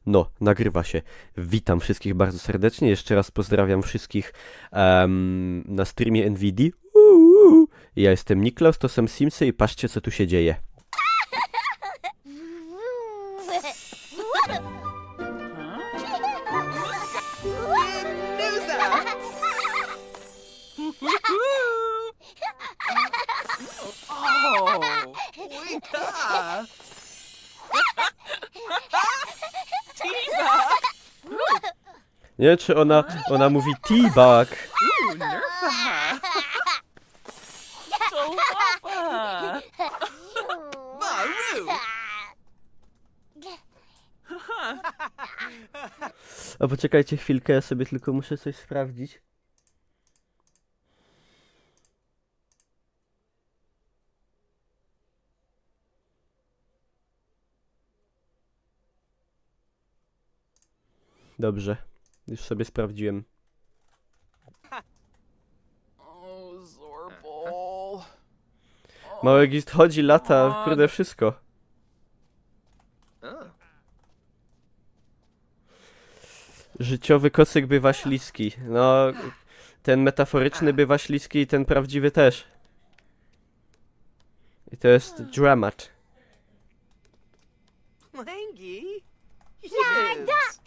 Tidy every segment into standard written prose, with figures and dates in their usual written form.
No, nagrywa się. Witam wszystkich bardzo serdecznie. Jeszcze raz pozdrawiam wszystkich na streamie NVIDII. Ja jestem Niklaus, to są Simsy i patrzcie, co tu się dzieje. Oh, Wika! Tiba! Nie wiem, czy ona mówi T-Bag. Ooh, Nerfa! Tolofa! Maru! A poczekajcie chwilkę, ja sobie tylko muszę coś sprawdzić. Dobrze, już sobie sprawdziłem. Oh, Zorbol. Mały gist chodzi, lata, kurde, wszystko. Życiowy kocyk bywa śliski. No, ten metaforyczny bywa śliski i ten prawdziwy też. I to jest dramat. Plangy? Yes!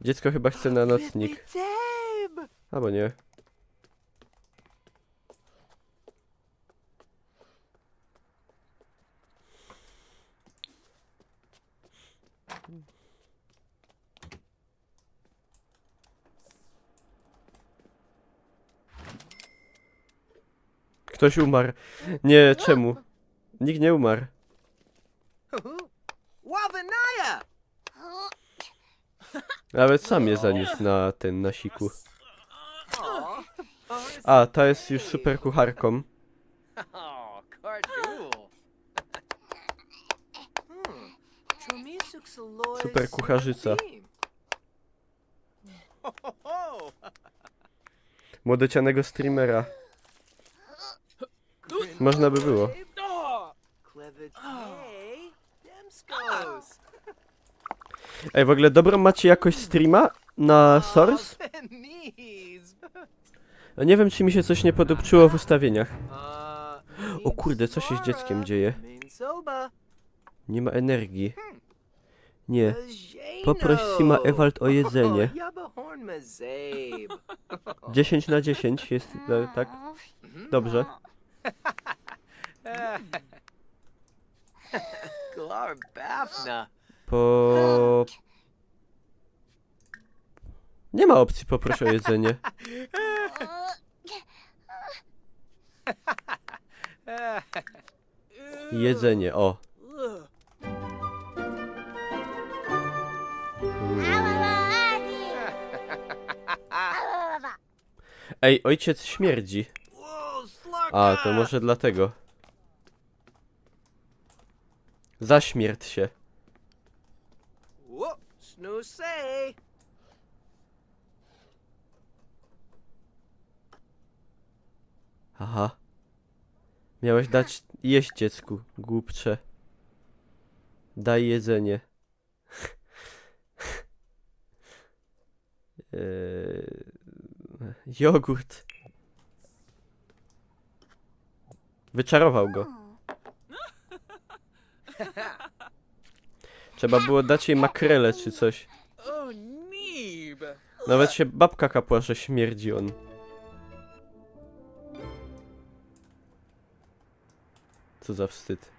Dziecko chyba chce na nocnik. Deb! Albo nie. Ktoś umarł. Nie, czemu? Nikt nie umarł. Wabanaya! Nawet sam je zaniósł na siku. Oh, A, ta jest już super kucharką. oh, Cardul. Super kucharzyca. Młodocianego streamera. Można by było. Ej, w ogóle dobrą macie jakoś streama na Source? No nie wiem, czy mi się coś nie podupczyło w ustawieniach. O kurde, co się z dzieckiem dzieje? Nie ma energii. Nie. Poproś Sima Ewald o jedzenie. 10 na 10 jest, tak? Dobrze. Po... Nie ma opcji poproś o jedzenie. Jedzenie, o. Ej, ojciec śmierdzi. A, to może dlatego. Zaśmierć się. Aha. Miałeś dać jeść dziecku, głupcze. Daj jedzenie. Jogurt. Wyczarował go. Trzeba było dać jej makrelę czy coś. Oh, Neeb! Nawet się babka kapła, że śmierdzi on. Co za wstyd.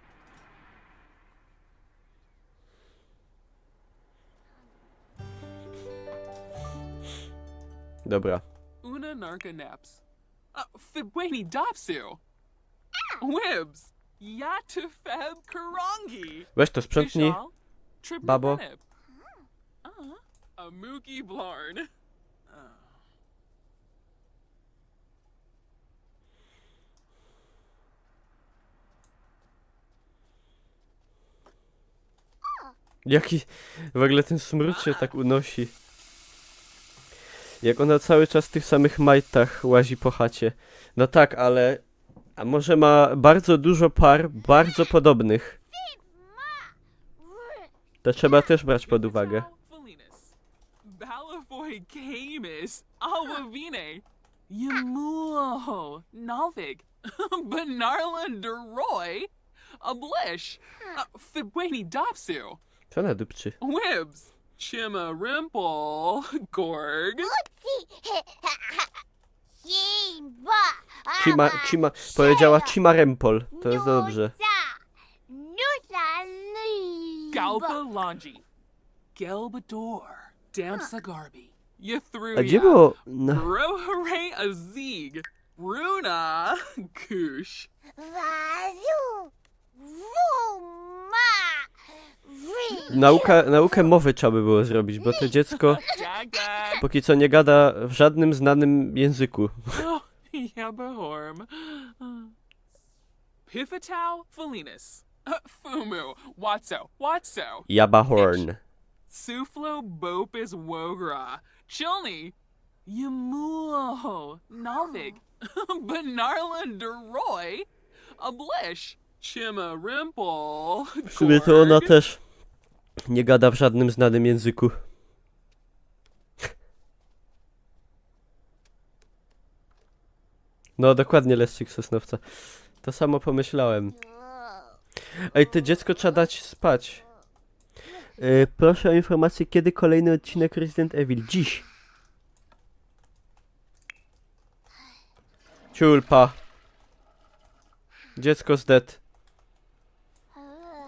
Dobra. Una narka naps. Fibweni dopsu. Wibs. Yatu feb karangi. Weź to sprzątnij. Babo. A mookie blarn. Jaki w ogóle ten smród się tak unosi. Jak ona cały czas w tych samych majtach łazi po chacie. No tak, ale... A może ma bardzo dużo par, bardzo podobnych. To trzeba też brać pod uwagę. Felinus. Balafoy Camus. Awavine. Yamuo. Nalvig. Benarland Roy. Ablish. Fibweni Dopsu. Co na dupczy? Wibs. Chima Rimple. Gorg. Powiedziała Cimarempol. To jest dobrze. Galba Longi. Gelbador. Damsagarbi. Ythruya. A gdzie było? No. Rohare Azig. Runa. Kush. Naukę mowy trzeba by było zrobić, bo to dziecko Jagdag. póki co nie gada w żadnym znanym języku. Oh, Yabahorm. Piffatau Felinus. Fumu. Watso. Jabahorn. Suflo Bopis Wogra. Chilni. Yamuo. Nalvig. Benarla Deroy. Ablish. Chima Rimple. W sumie to ona też nie gada w żadnym znanym języku. No dokładnie, Leszczyk Sosnowca. To samo pomyślałem. Ej, to dziecko trzeba dać spać. Proszę o informację, kiedy kolejny odcinek Resident Evil. Dziś. Ciulpa. Dziecko z dead.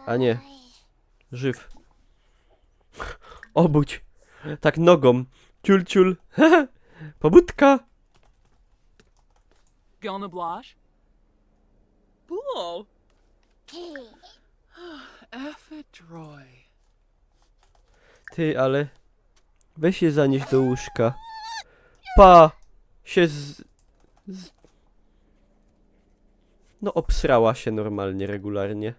A nie. Żyw. Obudź. Tak nogą. Ciul, ciul. Pobudka. Gelna Blash. Bool. Effetroy. Ty, ale... Weź się zanieść do łóżka. Pa! Się No obsrała się normalnie, regularnie.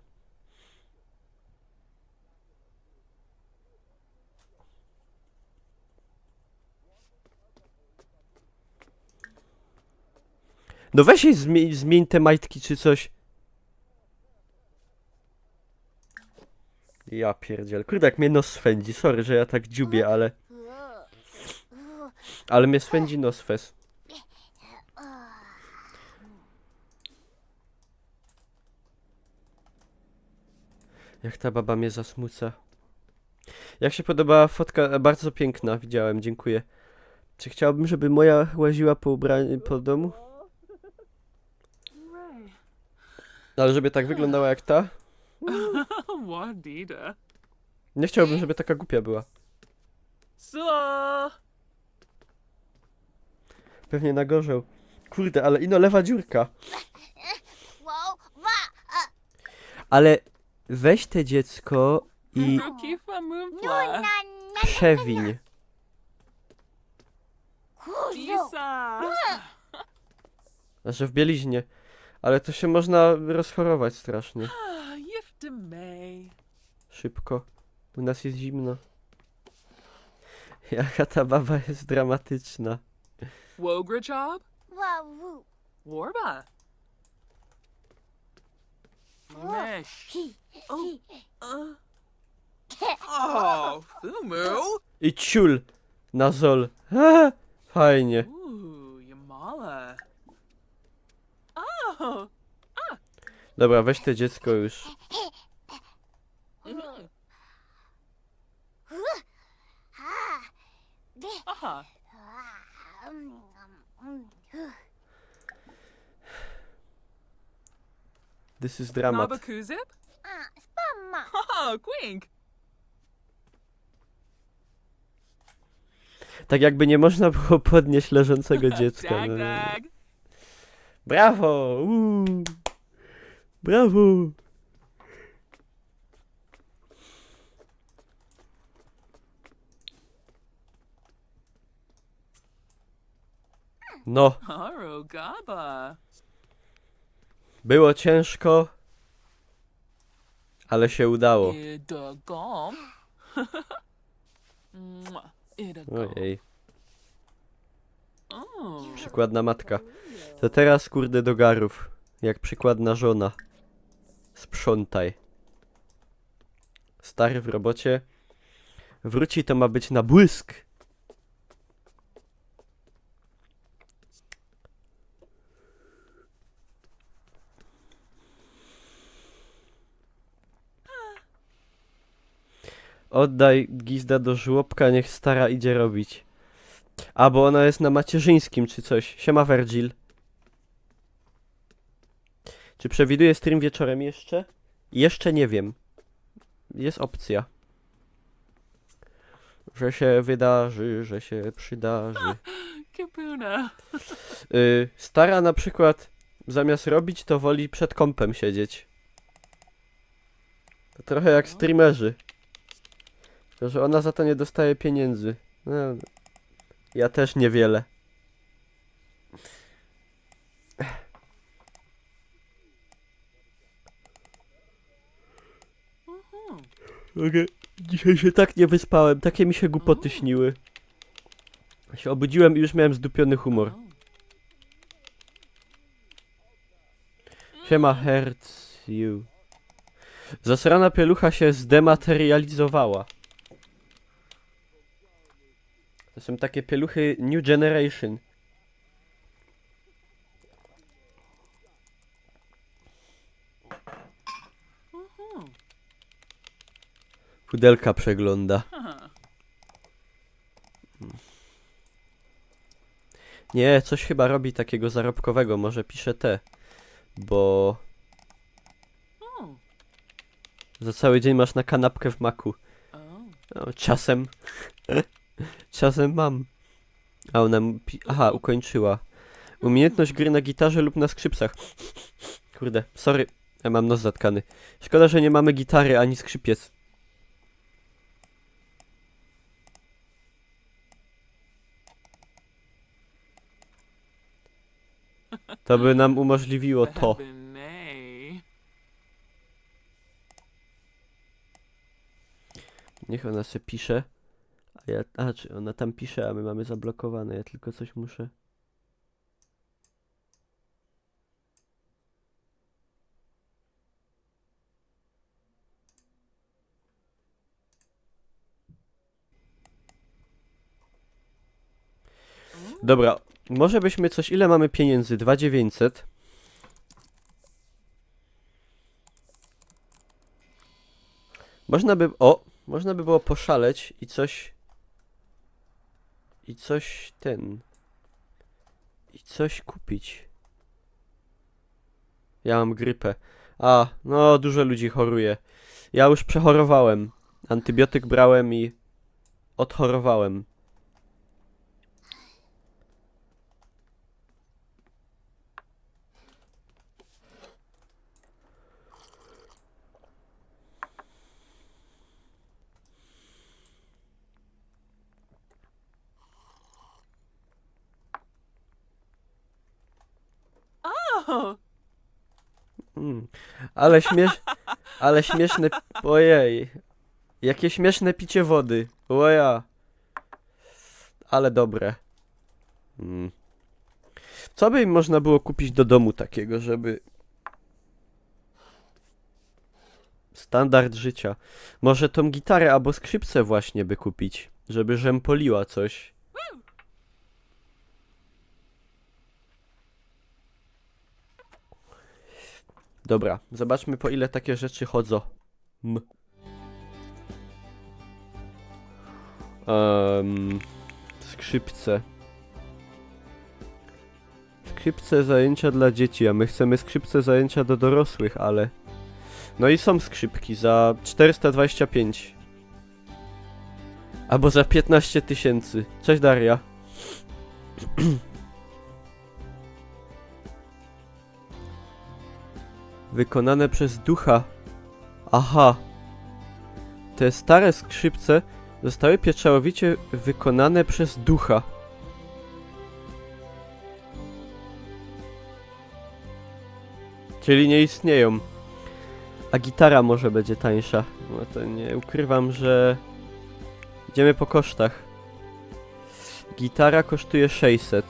No weź jej zmień te majtki czy coś. Ja pierdziel. Kurde, jak mnie nos swędzi. Sorry, że ja tak dziubię, ale... Ale mnie swędzi nos fes. Jak ta baba mnie zasmuca. Jak się podobała fotka? Bardzo piękna, widziałem, dziękuję. Czy chciałbym, żeby moja łaziła po ubraniu, po domu? Ale żeby tak wyglądała jak ta? Wadida. Nie chciałbym, żeby taka głupia była. So. Pewnie na gorzeł. Kurde, ale ino lewa dziurka. Ale weź te dziecko i Rukifa Moonfla. przewiń. Isa. Znaczy w bieliźnie. Ale to się można rozchorować strasznie. Yifta May. Szybko. U nas jest zimno. Jaka ta baba jest dramatyczna. Wogra job. Warba. Mesh. Oh, Fumu. I ciul na zol. Ha, fajnie. Ooh, Yamala. Oh. Dobra, weź te dziecko już. Aha. This is dramat. Nabakuzip? Haha, Quink. Tak jakby nie można było podnieść leżącego dziecka. Dag No. dag. Brawo! Brawo! No, Haro Gaba. było ciężko, ale się udało. Idagom. Idagom. Ojej, Oh. przykładna matka. To teraz kurde do garów, jak przykładna żona. Sprzątaj. Stary w robocie. Wróci, to ma być na błysk. Oddaj Gizda do żłobka, niech stara idzie robić. A, bo ona jest na macierzyńskim czy coś. Siema Virgil. Czy przewiduje stream wieczorem jeszcze? Jeszcze nie wiem. Jest opcja. Że się wydarzy, że się przydarzy. Kapuna. Stara na przykład zamiast robić, to woli przed kompem siedzieć. To trochę jak streamerzy. Tylko, że ona za to nie dostaje pieniędzy. No, ja też niewiele. Okay. Dzisiaj się tak nie wyspałem, takie mi się głupoty śniły. Się obudziłem i już miałem zdupiony humor. Siema Herz, you. Zasrana pielucha się zdematerializowała. To są takie pieluchy New Generation. Pudelka przegląda. Nie, coś chyba robi takiego zarobkowego, może pisze te. Bo za cały dzień masz na kanapkę w maku. No, czasem. Czasem mam. A ona aha, ukończyła. Umiejętność gry na gitarze lub na skrzypcach. Kurde, sorry. Ja mam nos zatkany. Szkoda, że nie mamy gitary ani skrzypiec. To by nam umożliwiło to. Niech ona se pisze. Czy ona tam pisze, a my mamy zablokowane. Ja tylko coś muszę. Dobra, może byśmy coś... Ile mamy pieniędzy? 2900. Można by... O! Można by było poszaleć i coś... I coś kupić. Ja mam grypę. A, no dużo ludzi choruje. Ja już przechorowałem. Antybiotyk brałem i... odchorowałem. Ale śmieszne... Ojej. Jakie śmieszne picie wody. Oja. Ale dobre. Co by im można było kupić do domu takiego, żeby... Standard życia. Może tą gitarę albo skrzypce właśnie by kupić. Żeby rzępoliła coś. Dobra, zobaczmy po ile takie rzeczy chodzą. Skrzypce. Skrzypce zajęcia dla dzieci, a my chcemy skrzypce zajęcia do dorosłych, ale... No i są skrzypki za 425. Albo za 15 000. Cześć Daria. Wykonane przez ducha. Aha. Te stare skrzypce zostały pieczołowicie wykonane przez ducha. Czyli nie istnieją. A gitara może będzie tańsza. No to nie ukrywam, że... Idziemy po kosztach. Gitara kosztuje 600.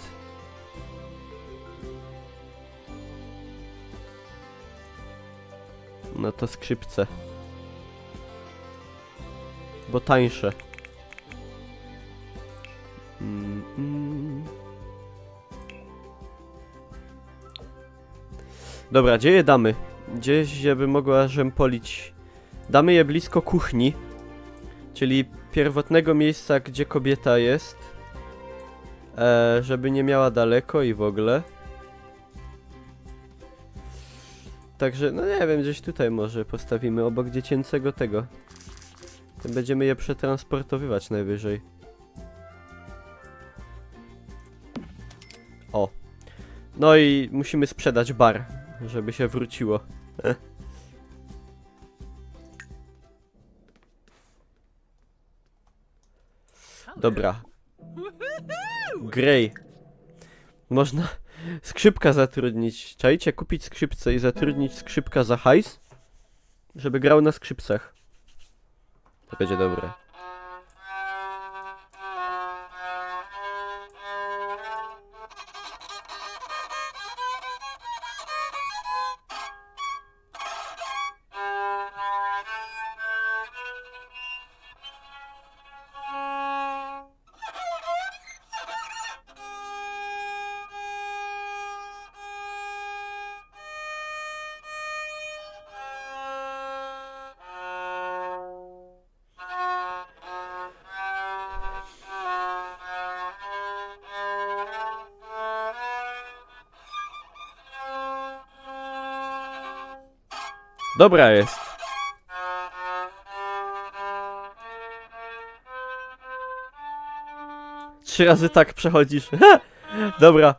No to skrzypce. Bo tańsze. Dobra, gdzie je damy? Gdzieś, żeby mogła polić. Damy je blisko kuchni. Czyli pierwotnego miejsca, gdzie kobieta jest. Żeby nie miała daleko i w ogóle. Także, no nie wiem, gdzieś tutaj może postawimy obok dziecięcego tego. Będziemy je przetransportowywać najwyżej. O. No i musimy sprzedać bar, żeby się wróciło. Dobra. Grey. Można skrzypka zatrudnić. Czajcie, kupić skrzypce i zatrudnić skrzypka za hajs, żeby grał na skrzypcach. To będzie dobre. Dobra jest. Trzy razy tak przechodzisz. Dobra.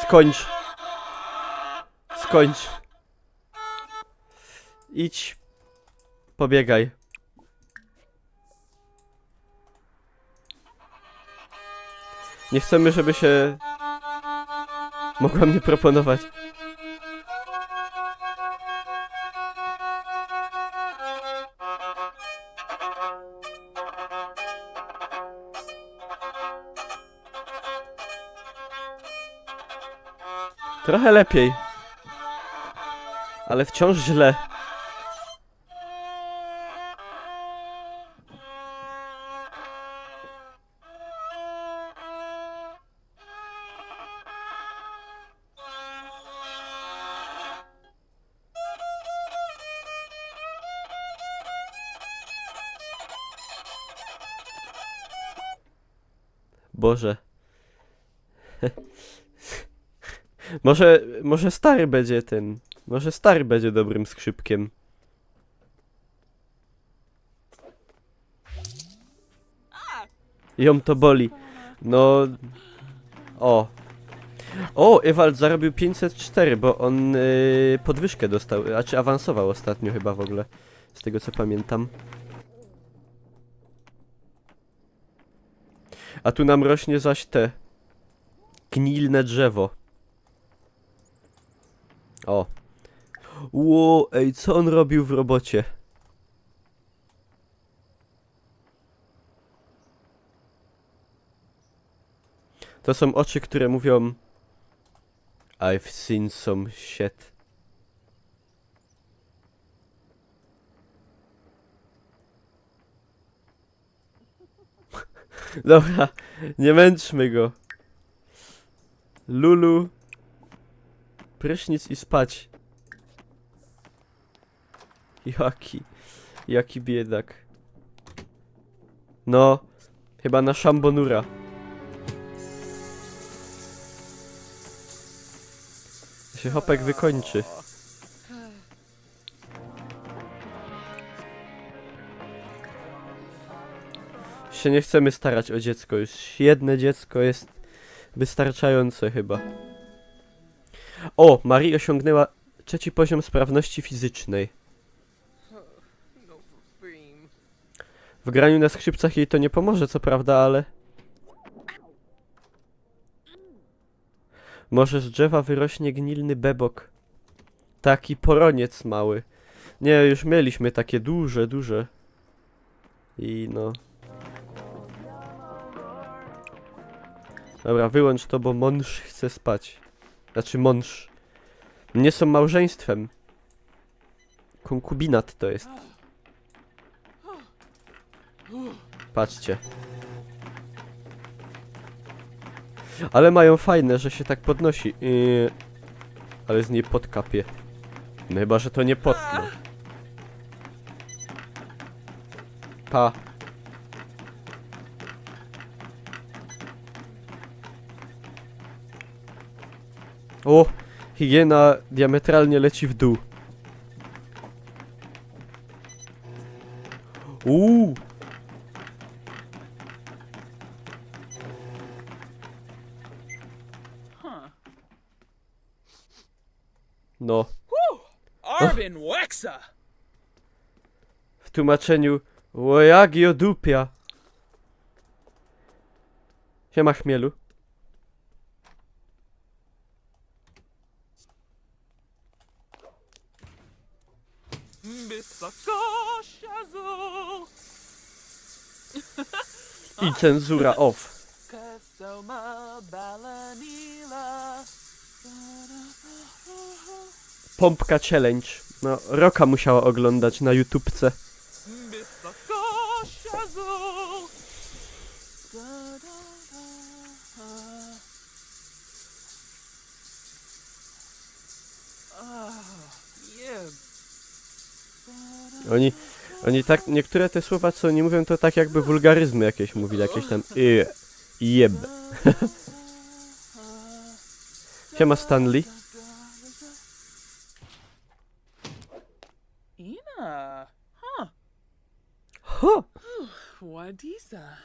Skończ. Skończ. Idź. Pobiegaj. Nie chcemy, żeby się mogła mnie proponować. Trochę lepiej. Ale wciąż źle. Boże. Może stary będzie ten. Może stary będzie dobrym skrzypkiem. Ją to boli. No. O. O, Ewald zarobił 504, bo on podwyżkę dostał. A czy awansował ostatnio chyba w ogóle. Z tego co pamiętam. A tu nam rośnie zaś te gnilne drzewo. O. Ło, ej, co on robił w robocie? To są oczy, które mówią I've seen some shit. Dobra, nie męczmy go. Lulu. Prysznic i spać. Jaki biedak. No, chyba na Szambonura. Się chopek wykończy. Się nie chcemy starać o dziecko, już jedno dziecko jest wystarczające chyba. O, Marie osiągnęła 3. poziom sprawności fizycznej. No cream. W graniu na skrzypcach jej to nie pomoże, co prawda, ale... Może z drzewa wyrośnie gnilny bebok. Taki poroniec mały. Nie, już mieliśmy takie duże. I no... Dobra, wyłącz to, bo mąż chce spać. Znaczy mąż. Nie są małżeństwem. Konkubinat to jest. Patrzcie. Ale mają fajne, że się tak podnosi. Ale z niej pot kapie. No chyba, że to nie pot, no. Pa. O! Higiena diametralnie leci w dół. Uuu! Huh. No. Arvin Wexa! W tłumaczeniu Łojagio dupia. Siema chmielu. Wysoko siazu. I cenzura off. Kasoma balanila. Pompka challenge. No, Roka musiała oglądać na YouTubce. Wysoko siazu. Yeah. Oni tak, niektóre te słowa co oni mówią to tak jakby wulgaryzmy jakieś mówili, jakieś tam jeb. Siema Stanley. Ina. Huh. Ho! Ładisa.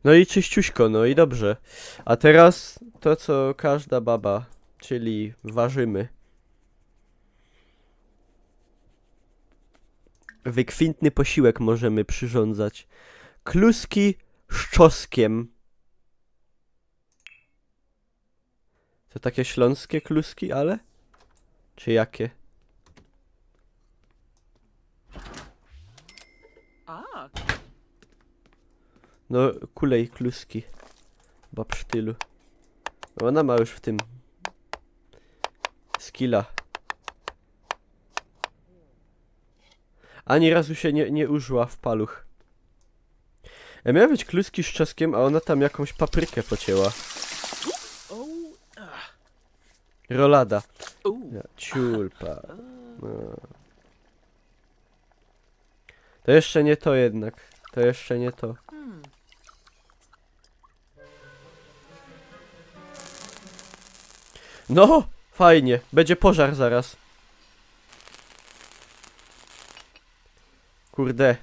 No i czyściuśko, no i dobrze. A teraz to co każda baba, czyli ważymy. Wykwintny posiłek możemy przyrządzać. Kluski z czosnkiem. To takie śląskie kluski, ale? Czy jakie? A. No, kulej kluski. Babsztylu. Ona ma już w tym skilla. Ani razu się nie użyła w paluch. Miały być kluski z czosnkiem, a ona tam jakąś paprykę pocięła. Rolada. Ja, ciulpa. No. To jeszcze nie to jednak. To jeszcze nie to. No! Fajnie. Będzie pożar zaraz. Kurde.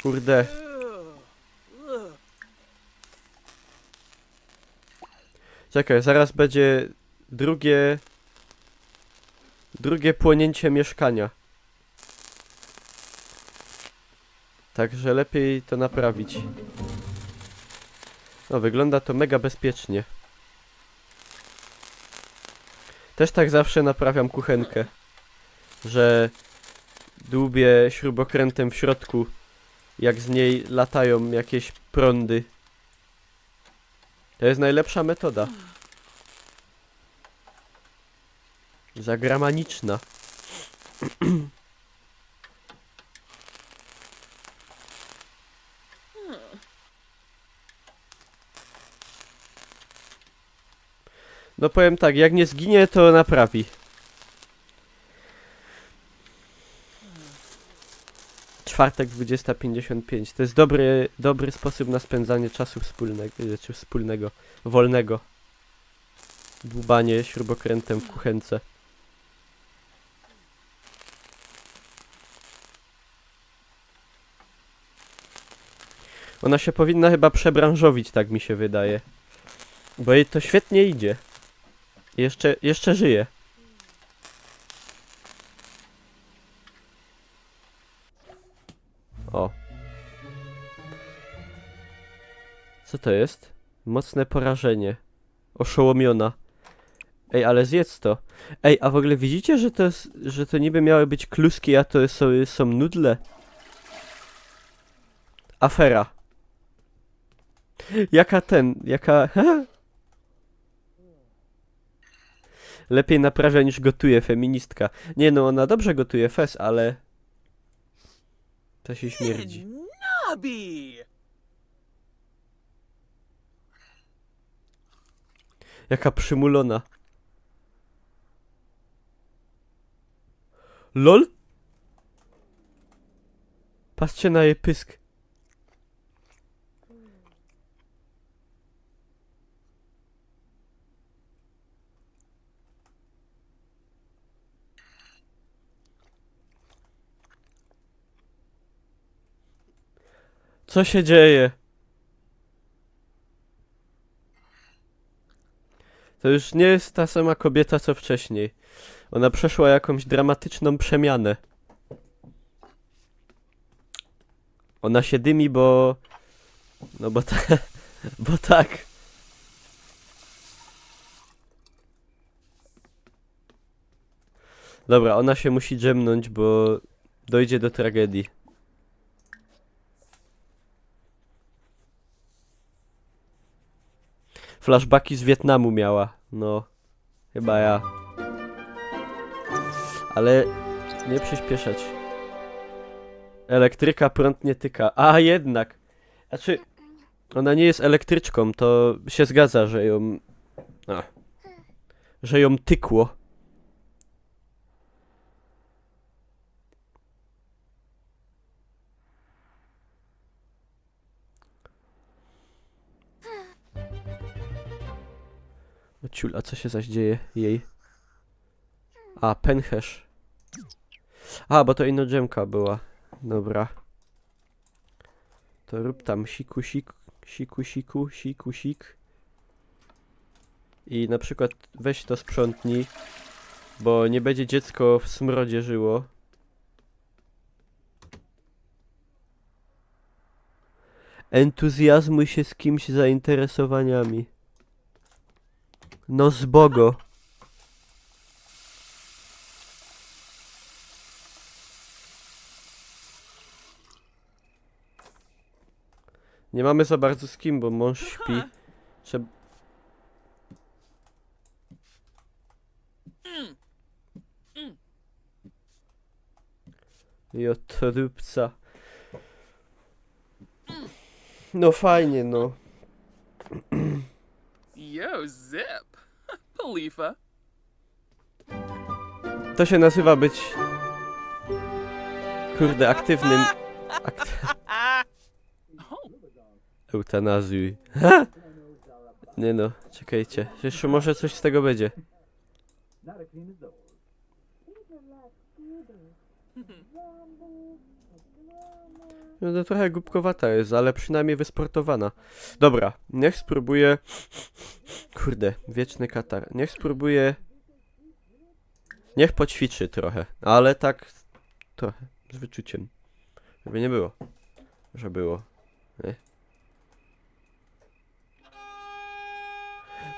Kurde. Czekaj, zaraz będzie drugie płonięcie mieszkania. Także lepiej to naprawić. No, wygląda to mega bezpiecznie. Też tak zawsze naprawiam kuchenkę. Że dłubię śrubokrętem w środku, jak z niej latają jakieś prądy. To jest najlepsza metoda. Zagramaniczna. No powiem tak, jak nie zginie, to naprawi. Czwartek 20:55. To jest dobry sposób na spędzanie czasu wspólnego, wolnego. Dłubanie śrubokrętem w kuchence. Ona się powinna chyba przebranżowić, tak mi się wydaje. Bo jej to świetnie idzie. Jeszcze żyje. O. Co to jest? Mocne porażenie. Oszołomiona. Ej, ale zjedz to. Ej, a w ogóle widzicie, że to niby miały być kluski, a to są nudle? Afera. Jaka... Lepiej naprawia niż gotuje, feministka. Nie no, ona dobrze gotuje fes, ale... To się śmierdzi. Nobby! Jaka przymulona. LOL? Patrzcie na jej pysk. Co się dzieje? To już nie jest ta sama kobieta co wcześniej. Ona przeszła jakąś dramatyczną przemianę. Ona się dymi, bo... No bo tak... Bo tak. Dobra, ona się musi drzemnąć, bo... Dojdzie do tragedii. Flashbacki z Wietnamu miała. No. Chyba ja. Ale... Nie przyspieszać. Elektryka prąd nie tyka. A jednak. Znaczy... Ona nie jest elektryczką, to się zgadza, że ją... Że ją tykło. O ciul, a co się zaś dzieje jej? A, penhash. A, bo to inna dżemka była. Dobra. To rób tam siku, sik. I na przykład weź to sprzątnij, bo nie będzie dziecko w smrodzie żyło. Entuzjazmuj się z kimś zainteresowaniami. No zbogo. Nie mamy za bardzo z kim, bo mąż śpi. Trzeba... Jotrupca. No fajnie, no. Yo, zip. Khalifa. To się nazywa być... Kurde, aktywnym... Eutanazuj. Nie no, czekajcie. Jeszcze może coś z tego będzie. No to trochę głupkowata jest, ale przynajmniej wysportowana. Dobra, niech spróbuję... Kurde, wieczny katar. Niech spróbuję... Niech poćwiczy trochę, ale tak... Trochę, z wyczuciem. Żeby nie było. Że było. Nie?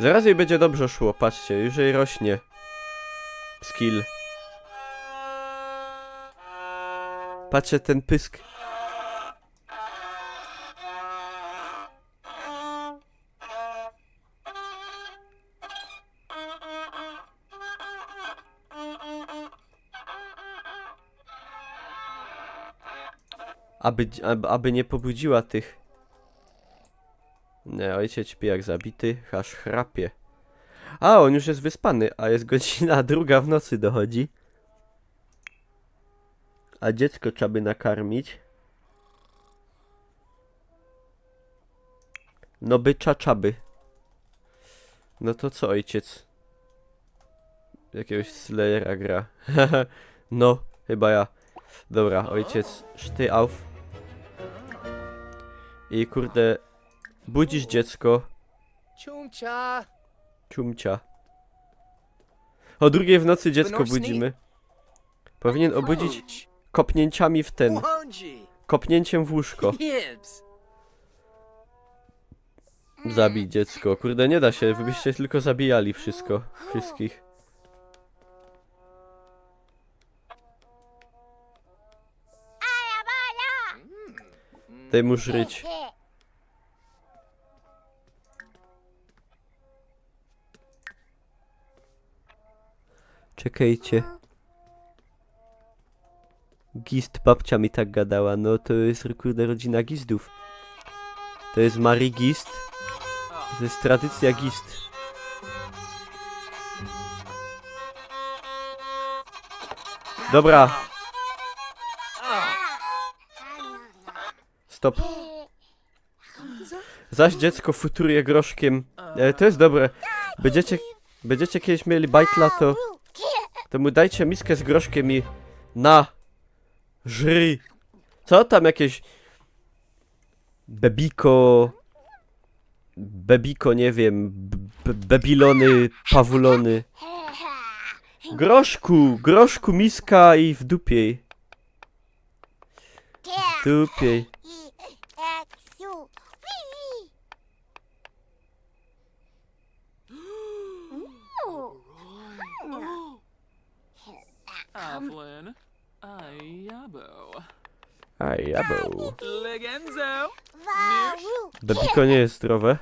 Zaraz jej będzie dobrze szło, patrzcie, już jej rośnie. Skill. Patrzcie ten pysk. Aby nie pobudziła tych. Nie, ojciec śpi jak zabity, aż chrapie. A, on już jest wyspany, a jest godzina 2 w nocy dochodzi. A dziecko trzeba by nakarmić. No bycza czaby. No to co ojciec? Jakiegoś Slayera gra. No, chyba ja. Dobra, ojciec, szty auf. I kurde, budzisz dziecko. Ciumcia. O 2 w nocy dziecko budzimy. Powinien obudzić kopnięciami w ten. Kopnięciem w łóżko. Zabij dziecko. Kurde, nie da się, wy byście tylko zabijali wszystko. Wszystkich. Daj mu żryć. Czekajcie. Gist, babcia mi tak gadała. No to jest kurde rodzina Gizdów. To jest Marie Gist. To jest tradycja Gist. Dobra. Stop. Zaś dziecko futuruje groszkiem. To jest dobre. Będziecie kiedyś mieli bajtla, to mu dajcie miskę z groszkiem i na żry. Co tam jakieś bebiko, nie wiem, bebilony, pawulony. Groszku, miska i w dupiej. W dupiej. Aflin. Ayabo. Aj, jabo. Legenzo. Bebiko nie jest zdrowe.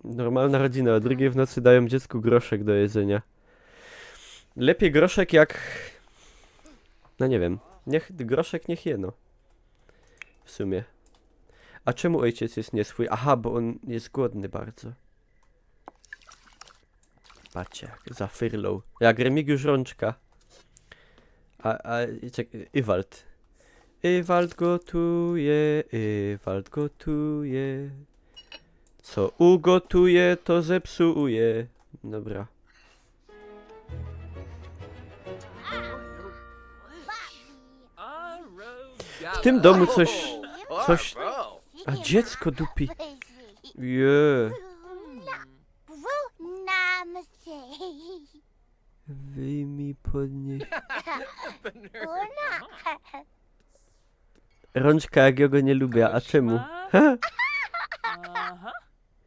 Normalna rodzina, o 2 w nocy dają dziecku groszek do jedzenia. Lepiej groszek jak... No nie wiem. Groszek niech je, no. W sumie. A czemu ojciec jest nie swój? Aha, bo on jest głodny bardzo. Patrzcie, jak zafyrlął. Jak Remigiusz Rączka. Czekaj, Iwald. Iwald gotuje. Co ugotuje, to zepsuje. Dobra. W tym domu coś... A dziecko dupi. Je. Wyjmij podnieś. Rączka, jak ja go nie lubię, a czemu?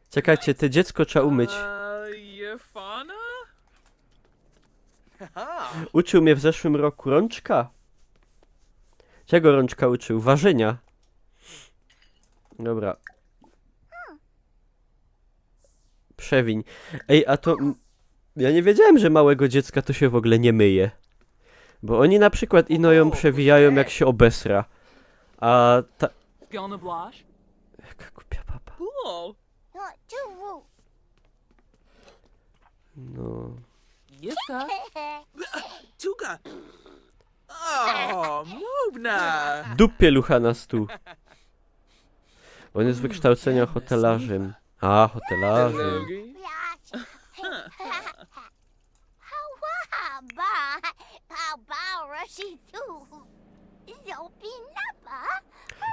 Czekajcie, te dziecko trzeba umyć. Yefana? Uczył mnie w zeszłym roku Rączka. Czego Rączka uczył? Ważenia. Dobra. Przewiń. Ej, a to... Ja nie wiedziałem, że małego dziecka to się w ogóle nie myje. Bo oni na przykład ino ją przewijają, jak się obesra. A ta... Gonna blush? Jaka głupia baba. Cool. No... Yifka. Tuka. Oh, Mubna. Dupie lucha na stół. On jest z wykształcenia hotelarzem. A, hotelarzem.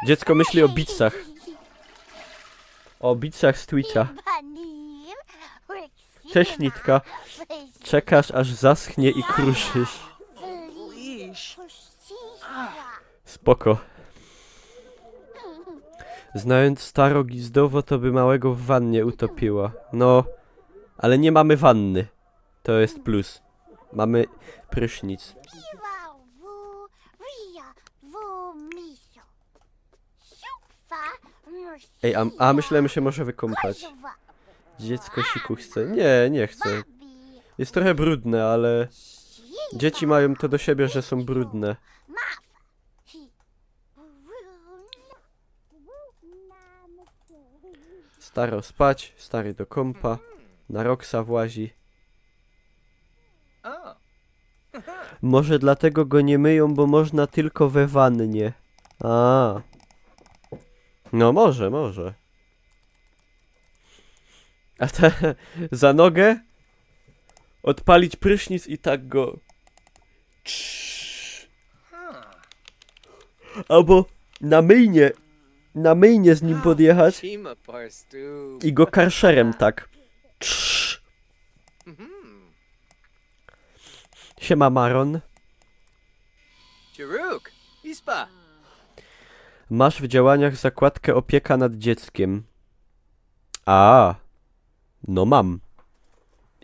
Dziecko myśli o bicach. O bicach z Twitcha. Cześć, Nitka. Czekasz, aż zaschnie i kruszysz. Spoko. Znając staro Gizdowo, to by małego w wannie utopiła. No, ale nie mamy wanny. To jest plus. Mamy prysznic. Ej, a myślałem, że się może wykąpać. Dziecko siku chce. Nie, nie chce. Jest trochę brudne, ale... Dzieci mają to do siebie, że są brudne. Staro spać, stary do kąpa. Na Roxa włazi. Może dlatego go nie myją, bo można tylko we wannie. A. No może. A te za nogę odpalić prysznic i tak go... Albo na myjnie z nim podjechać i go karszerem tak. Siema Maron. Masz w działaniach zakładkę opieka nad dzieckiem. A, no mam.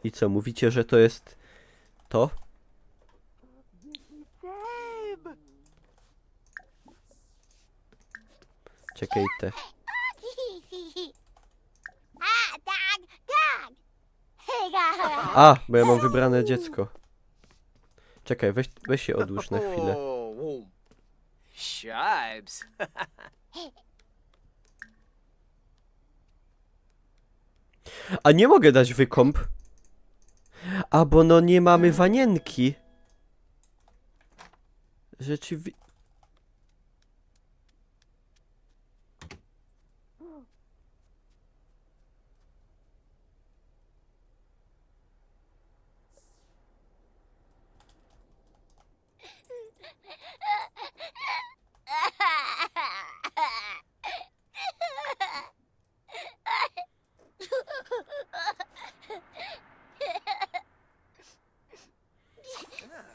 I co, mówicie, że to jest to? Czekaj te. A, bo ja mam wybrane dziecko. Czekaj, weź się odłóż na chwilę. Shibes. A nie mogę dać wykąp. A, bo no nie mamy wanienki. Rzeczywiście.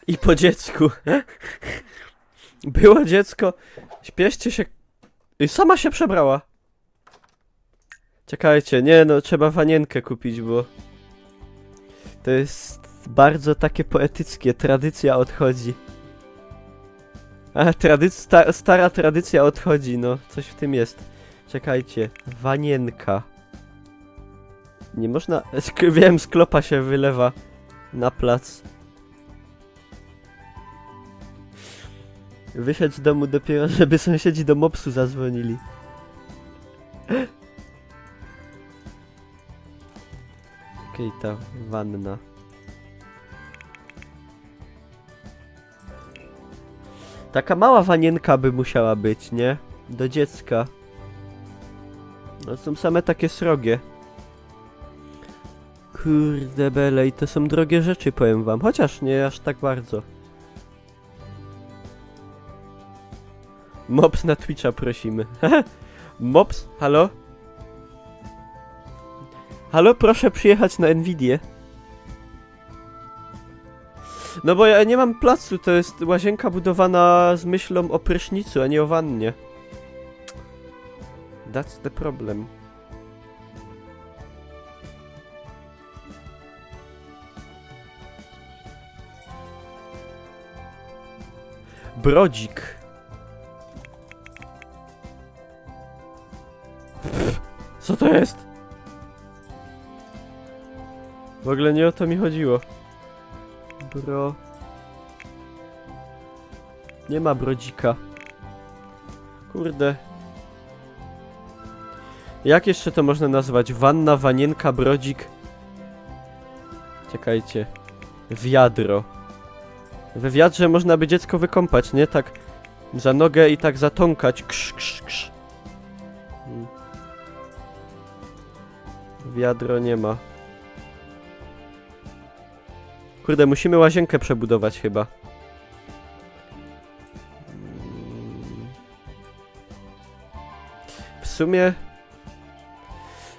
I po dziecku. Było dziecko. Śpieszcie się. I sama się przebrała. Czekajcie, nie no, trzeba wanienkę kupić, bo to jest bardzo takie poetyckie. Tradycja odchodzi. A, stara tradycja odchodzi, no. Coś w tym jest. Czekajcie. Wanienka. Nie można... Wiem, sklopa się wylewa na plac. Wyszedł z domu dopiero, żeby sąsiedzi do mopsu zadzwonili. Okej, ta wanna. Taka mała wanienka by musiała być, nie? Do dziecka. No są same takie srogie. Kurde bele, i to są drogie rzeczy, powiem wam. Chociaż nie aż tak bardzo. Mops na Twitcha prosimy. Mops, halo? Halo, proszę przyjechać na Nvidię. No bo ja nie mam placu, to jest łazienka budowana z myślą o prysznicu, a nie o wannie. That's the problem. Brodzik. Co to jest? W ogóle nie o to mi chodziło. Nie ma brodzika. Kurde. Jak jeszcze to można nazwać? Wanna, wanienka, brodzik? Czekajcie. Wiadro. We wiadrze można by dziecko wykąpać, nie? Tak za nogę i tak zatąkać. Krz, krz, krz. Wiadro nie ma. Kurde, musimy łazienkę przebudować chyba. W sumie...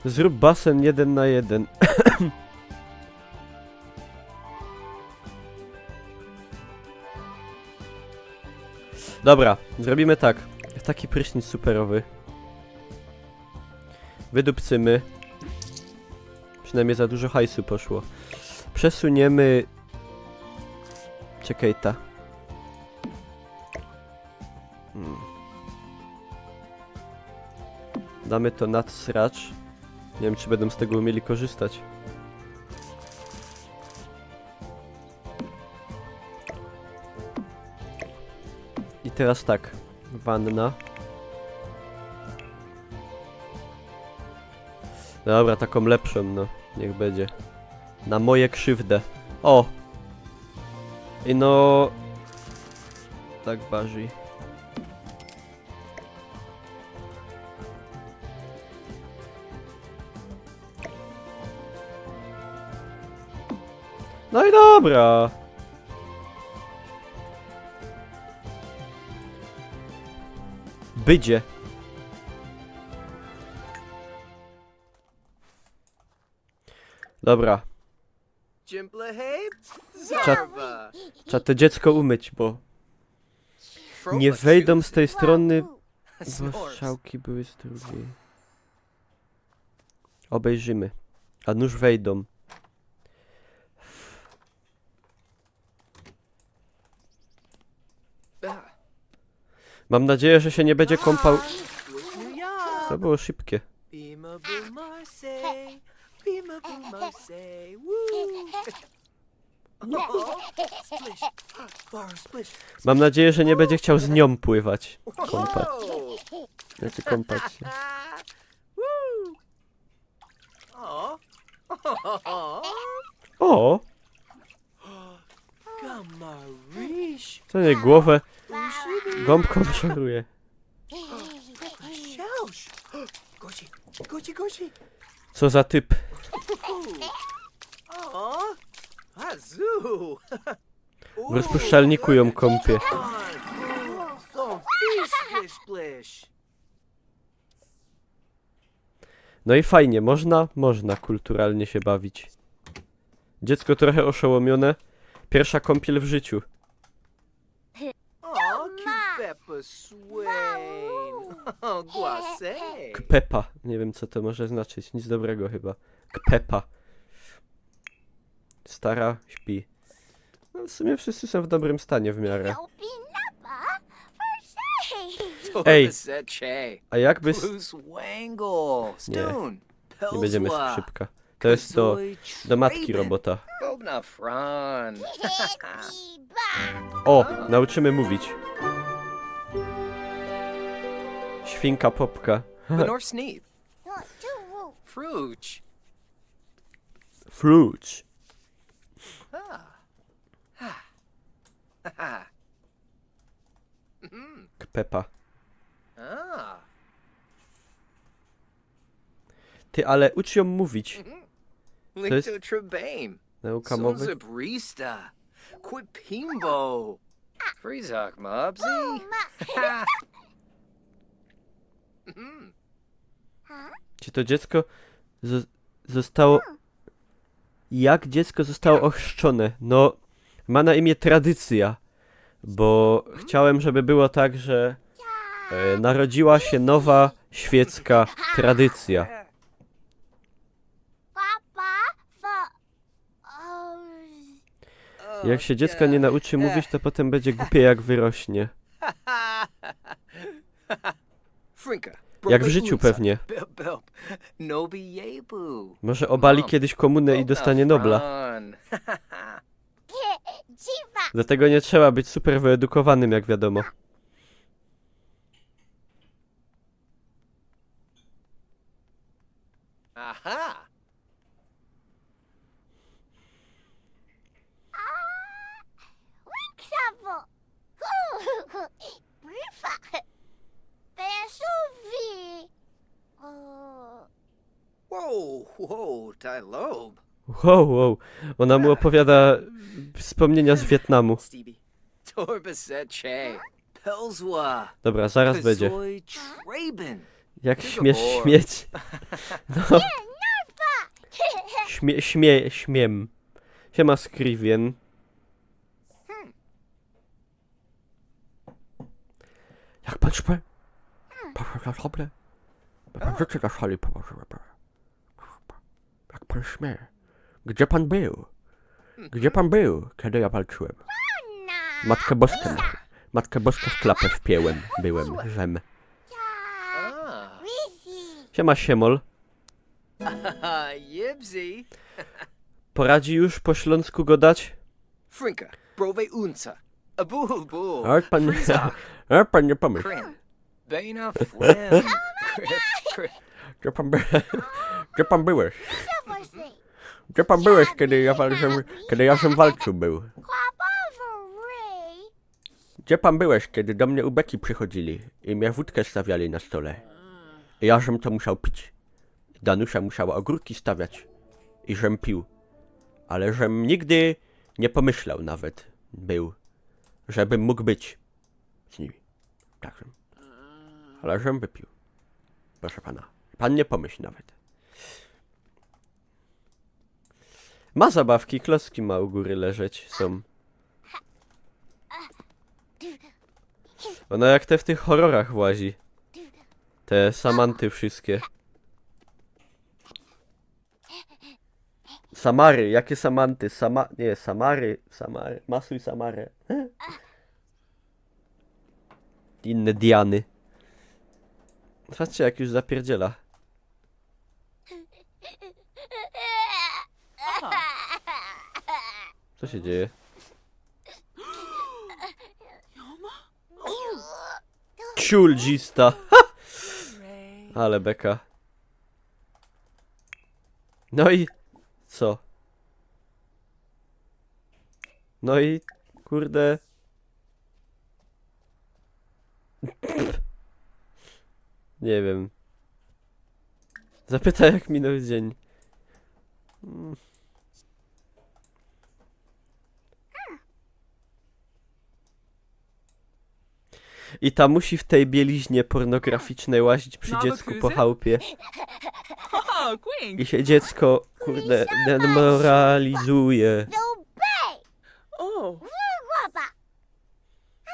Zrób basen 1 na 1. Dobra, zrobimy tak. Taki prysznic superowy. Wydupcymy. Przynajmniej za dużo hajsu poszło. Przesuniemy... Czekaj ta. Damy to nad sracz. Nie wiem, czy będą z tego umieli korzystać. I teraz tak. Wanna. Dobra, taką lepszą, no. Niech będzie. Na moje krzywdę. O! I no... Tak baży. No i dobra. Bydzie. Dobra. Trzeba to dziecko umyć, bo nie wejdą z tej strony, bo strzałki były z drugiej. Obejrzymy. A nuż wejdą. Mam nadzieję, że się nie będzie kąpał. To było szybkie. say woo. Splish. Bar, splish. Mam nadzieję, że nie będzie chciał z nią pływać. Kąpać. Whoa. Znaczy kąpać się. Woo. Aw. O! Gamarish. To nie głowę gąbką szoruje. Shelsh. Gochi. Gochi, gochi. Co za typ. Aw. Azoo. W rozpuszczalniku ją kąpie. So fish, splish, splish. No i fajnie, można kulturalnie się bawić. Dziecko trochę oszołomione. Pierwsza kąpiel w życiu. Oh, Peppa Swain. Oh, Guase. Kpepa. Nie wiem co to może znaczyć. Nic dobrego chyba. Kpepa. Stara śpi. No, w sumie wszyscy są w dobrym stanie w miarę. Ej. A jakby... Bruce Wangle. Stone. Nie będziemy skrzypka. To jest do matki robota. Bobna Fran. O! Nauczymy mówić. Świnka Popka. Benor Sneep. Fruch. Fruits. Kpepa. Ah. Ty, ale ucz ją mówić. jest- Licto Trebane. Nauka mowy. Sonzabrista. Quipimbo. Freezok Mobsy. Czy to dziecko zostało... Jak dziecko zostało ochrzczone? No, ma na imię Tradycja. Bo chciałem, żeby było tak, że narodziła się nowa świecka tradycja. Jak się dziecko nie nauczy mówić, to potem będzie głupie jak wyrośnie. Frinka. Jak w życiu pewnie. Nobi Yebu. Może obali kiedyś komunę i dostanie Nobla. Dlatego nie trzeba być super wyedukowanym, jak wiadomo. Aha. Whoa, whoa, Tylobe. Wow. Ona mu opowiada wspomnienia z Wietnamu. Stevie. Torbaseche. Pelswa. Dobra, zaraz będzie. Kazoy Traben. Jak śmiesz śmieć? No. Śmiem. Siema Scrivien. Jak pan śpie? Pan życie na szali położyłem. Jak pan śmie? Gdzie pan był? Gdzie pan był, kiedy ja walczyłem? Matkę Boską w klapę wpięłem. Żem. Ah. Siema Siemol. Yibsy. Poradzi już po śląsku go dać? Frinka. Brove unsa. Abubu. Ale pan nie pomyśl. Crin. Baina Flim. Gdzie pan byłeś? Gdzie pan byłeś, kiedy ja żem walczył był? Gdzie pan byłeś, kiedy do mnie ubeki przychodzili i mnie wódkę stawiali na stole? I ja żem to musiał pić. Danusia musiała ogórki stawiać i żem pił. Ale żem nigdy nie pomyślał nawet był, żebym mógł być z nimi. Tak żem. Ale żem wypił. Proszę pana. Pan nie pomyśl nawet. Ma zabawki, klocki ma u góry leżeć, są. Ona jak te w tych horrorach włazi. Te Samanty wszystkie. Samary, jakie Samanty? Samary. Masuj Samarę. Inne Diany. Patrzcie jak już zapierdziela. Co się dzieje? Ciuldzista. Ale beka. No i co? No i kurde. Nie wiem. Zapytaj jak minął dzień. I ta musi w tej bieliźnie pornograficznej łazić przy dziecku po chałupie. Oh, Queen. I się dziecko, kurde, demoralizuje. Oh.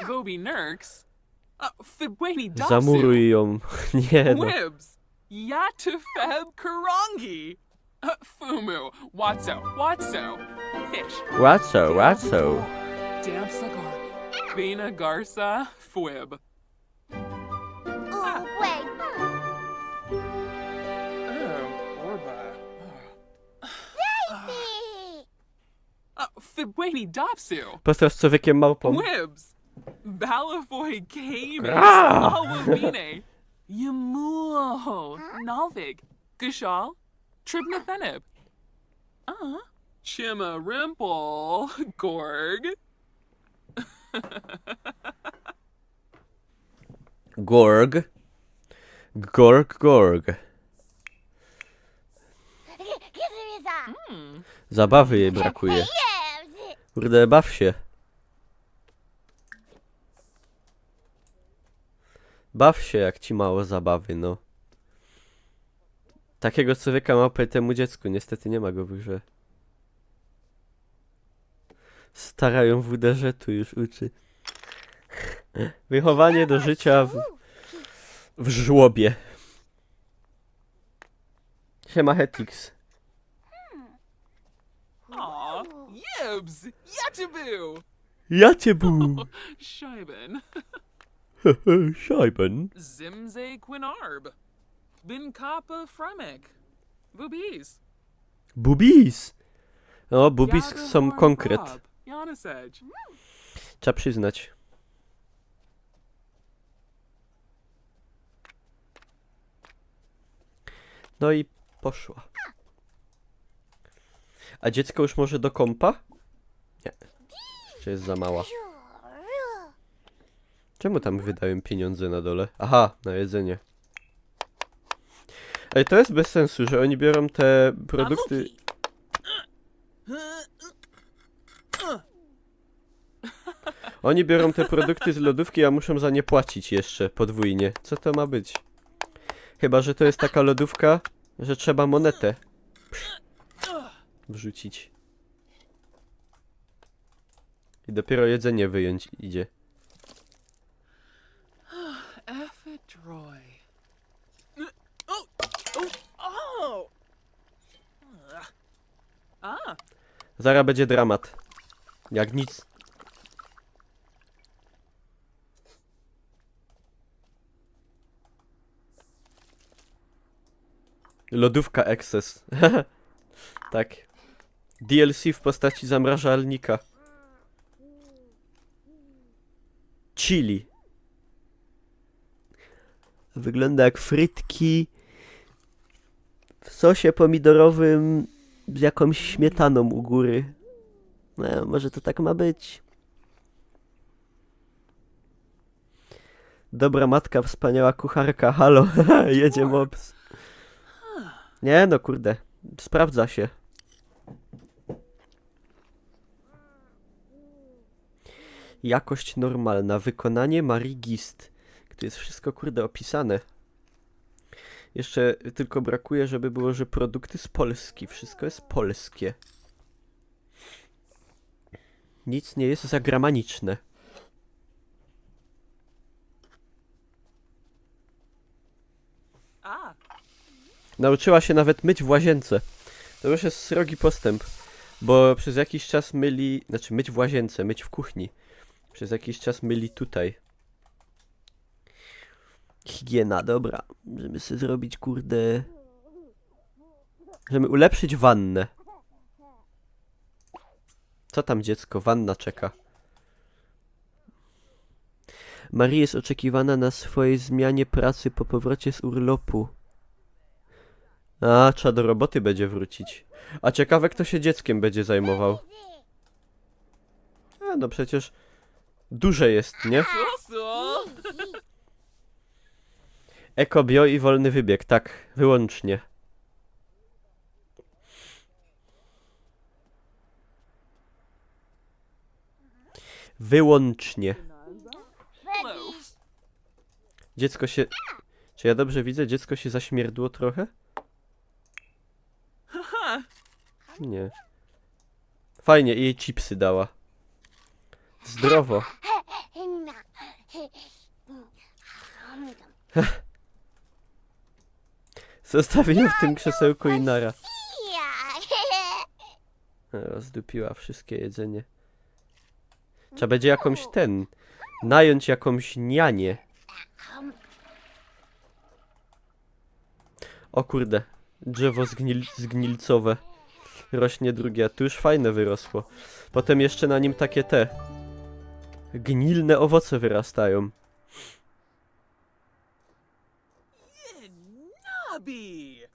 Voby Nurks. Fibweni Dopsu. Zamuruj ją. Nie no. Wibs. Yatafeb Karangi. Fumu. Watso. Watso. Fish. Łaco. Damn cigar. Bina Garza. Fwib. Oh, Orba. Fibweni Dopsu. Postaw z człowiekiem małpą. Wibs. Balafoy Camus. Ah. Alwabine. Yamuho. Nalvig. Gashal. Tribnathenib. Chima Rimple. Gorg. Gorg. Zabawy jej brakuje. Kurde, baw się. Baw się, jak ci mało zabawy, no. Takiego człowieka małpę temu dziecku, niestety nie ma go w grze. Starają w uderze, tu już uczy. Wychowanie do życia w żłobie. Siema Hetix. Aw, Yibs! Yatabu! Ja cię bu! Shiben. Scheiben. Zimze Quinarb. Bin Kappa Fremek. Boobies. Bubis! No, bubis są konkret. Janusage. Trzeba przyznać. No i poszła. A dziecko już może do kąpa? Nie. Jeszcze jest za mała. Czemu tam wydałem pieniądze na dole? Aha, na jedzenie. Ej, to jest bez sensu, że oni biorą te produkty... Oni biorą te produkty z lodówki, a muszą za nie płacić jeszcze podwójnie. Co to ma być? Chyba, że to jest taka lodówka, że trzeba monetę wrzucić. I dopiero jedzenie wyjąć idzie. Ephedroy. Oh! Ah! Zaraz będzie dramat. Jak nic. Lodówka Excess. Tak. DLC w postaci zamrażalnika. Chili. Wygląda jak frytki w sosie pomidorowym z jakąś śmietaną u góry. No, może to tak ma być. Dobra matka, wspaniała kucharka, halo, jedzie mops. Nie no, kurde, sprawdza się. Jakość normalna, wykonanie Marii Gist. Tu jest wszystko, kurde, opisane. Jeszcze tylko brakuje, żeby było, że produkty z Polski. Wszystko jest polskie. Nic nie jest zagraniczne. Ah! Nauczyła się nawet myć w łazience. To już jest srogi postęp. Bo przez jakiś czas myli... Znaczy myć w łazience, myć w kuchni. Przez jakiś czas myli tutaj. Higiena, dobra. Żeby sobie zrobić, kurde... Żeby ulepszyć wannę. Co tam dziecko? Wanna czeka. Marie jest oczekiwana na swojej zmianie pracy po powrocie z urlopu. A, trzeba do roboty będzie wrócić. A ciekawe, kto się dzieckiem będzie zajmował. A, no przecież duże jest, nie? So. Ekobio i wolny wybieg, tak, wyłącznie. Wyłącznie. Dziecko się... Czy ja dobrze widzę? Dziecko się zaśmierdło trochę? Nie. Fajnie, i jej chipsy dała. Zdrowo. Zostawię ją w tym krzesełku i nara. Rozdupiła wszystkie jedzenie. Trzeba będzie jakąś nająć jakąś nianię. O kurde. Drzewo zgnilcowe. Rośnie drugie, a tu już fajne wyrosło. Potem jeszcze na nim takie gnilne owoce wyrastają. Nobby.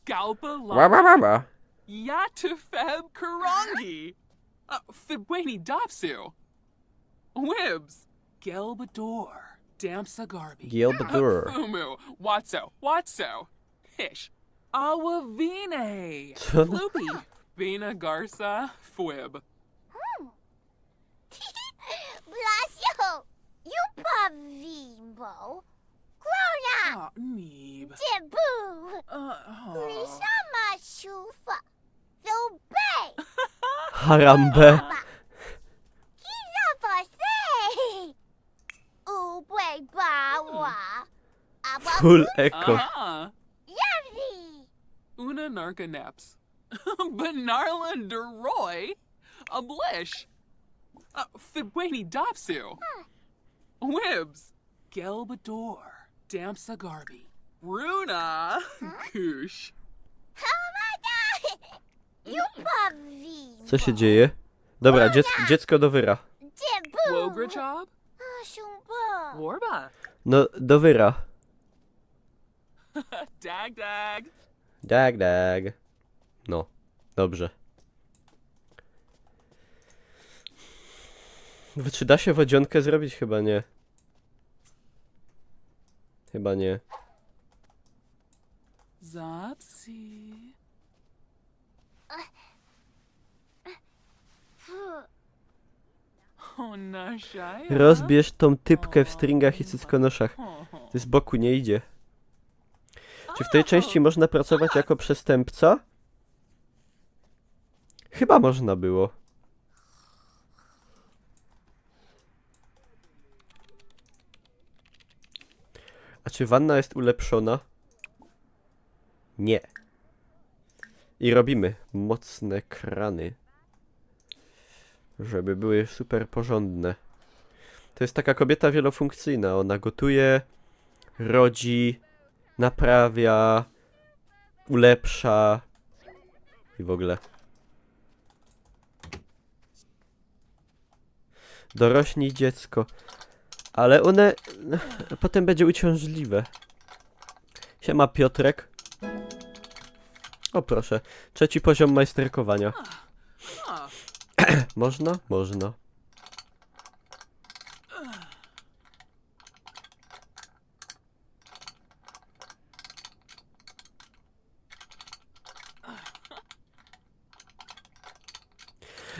Galpa la. Yatufeb Karangi. Fibweni Dopsu. Wibs. Gelbador. Damsa Garby. Gelbador. Fumu. Watso. Hish. Awavine. Co? Floopy. Vina Garza. Fwib. Blasio, you pavimbo. Grona, Neeb. debu. Rishama shufa. So bay. Harambe. Kiza fase. Ubwe bawa. Full echo. Yamzi. Una Narca Neps. Benarla Deroy. Ablish. Fibweni Dopsu. Wibs. Gelbador. Damsa Garby. Runa. Koosh. Oh my god. You pavimbo. Co się dzieje? Dobra, dziecko do wyra. Debu. Wograchob. Shumbo. Warba. No, do wyra. Dag. Dag. No, dobrze. Czy da się wodzionkę zrobić? Chyba nie. Chyba nie. Zopsy. Oh, Nashaya. Rozbierz tą typkę w stringach i cyckonoszach. Ty z boku nie idzie. Czy w tej części można pracować jako przestępca? Chyba można było. A czy wanna jest ulepszona? Nie. I robimy mocne krany. Żeby były super porządne. To jest taka kobieta wielofunkcyjna. Ona gotuje, rodzi, naprawia, ulepsza i w ogóle. Dorośnij dziecko. Ale one potem będzie uciążliwe. Siema Piotrek. O proszę, 3. poziom majsterkowania. Można? Można.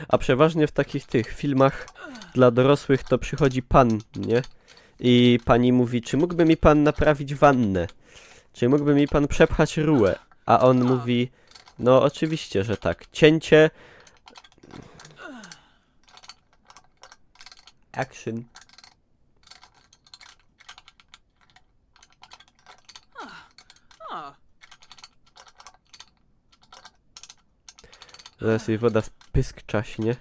A przeważnie w takich tych filmach dla dorosłych to przychodzi pan, nie? I pani mówi, czy mógłby mi pan naprawić wannę? Czy mógłby mi pan przepchać rurę? A on mówi, no oczywiście, że tak. Cięcie. Action. Zaraz jej woda w pysk czaśnie.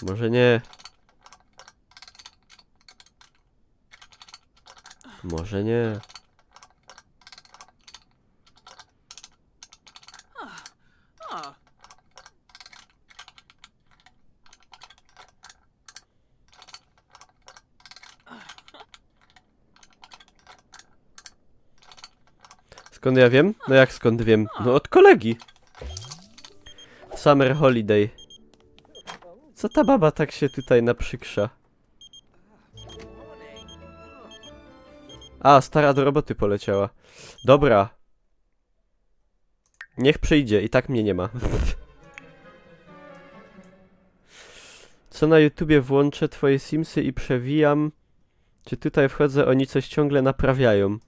Może nie. Może nie. Skąd ja wiem? No jak skąd wiem? No od kolegi. Summer Holiday. Co ta baba tak się tutaj naprzykrza? A, stara do roboty poleciała. Dobra. Niech przyjdzie, i tak mnie nie ma. Co na YouTubie włączę twoje Simsy i przewijam. Czy tutaj wchodzę, oni coś ciągle naprawiają.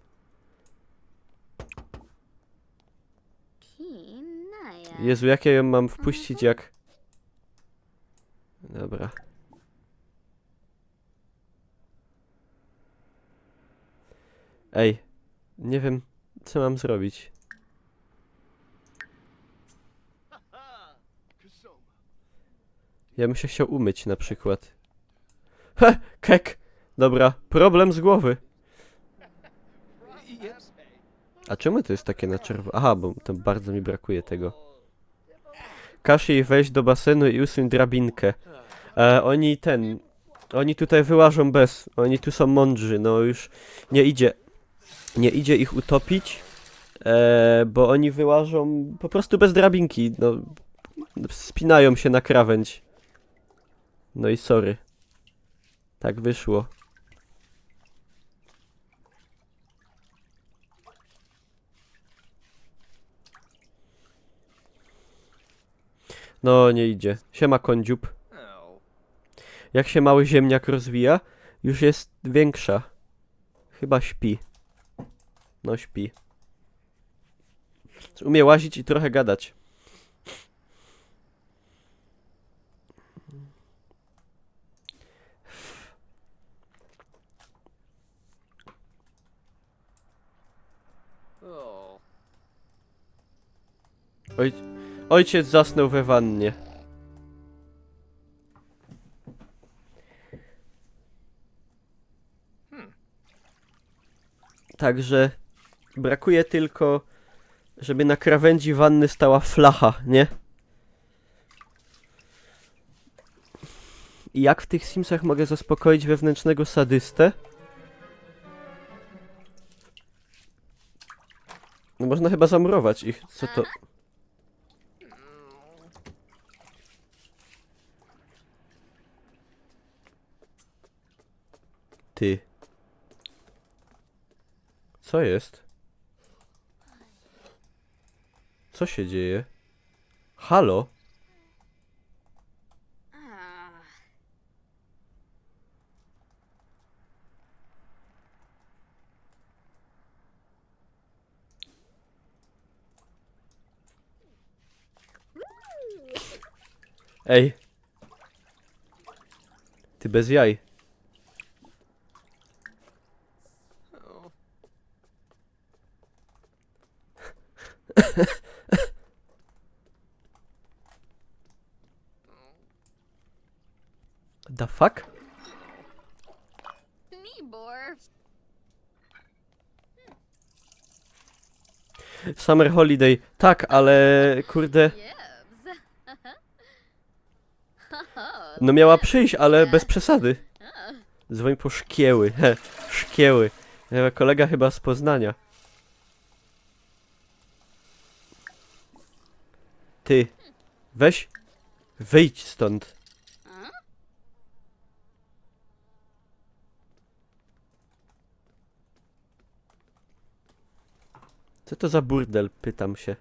Jezu, jak ja ją mam wpuścić, jak... Dobra. Ej, nie wiem, co mam zrobić. Ja bym się chciał umyć na przykład. He, kek! Dobra, problem z głowy. A czemu to jest takie na czerwono? Aha, bo to bardzo mi brakuje tego. Każ jej wejść do basenu i usuń drabinkę. Oni tutaj wyłażą bez. Oni tu są mądrzy, no już nie idzie ich utopić. Bo oni wyłażą po prostu bez drabinki, no. Spinają się na krawędź. No i sorry. Tak wyszło. No, nie idzie. Siema, kądziub. Oh. Jak się mały ziemniak rozwija, już jest większa. Chyba śpi. No, śpi. Umie łazić i trochę gadać. Oh. Ojciec zasnął we wannie. Także brakuje tylko, żeby na krawędzi wanny stała flacha, nie? I jak w tych Simsach mogę zaspokoić wewnętrznego sadystę? No można chyba zamurować ich. Co to? Ty. Co jest? Co się dzieje? Halo? Ej. Ty bez jaj. The fuck? Nibor. Summer Holiday. Tak, ale kurde. No miała przyjść, ale bez przesady. Dzwoń po szkieły. He, szkieły. Kolega chyba z Poznania. Ty. Weź. Wyjdź stąd. Co to za burdel? Pytam się.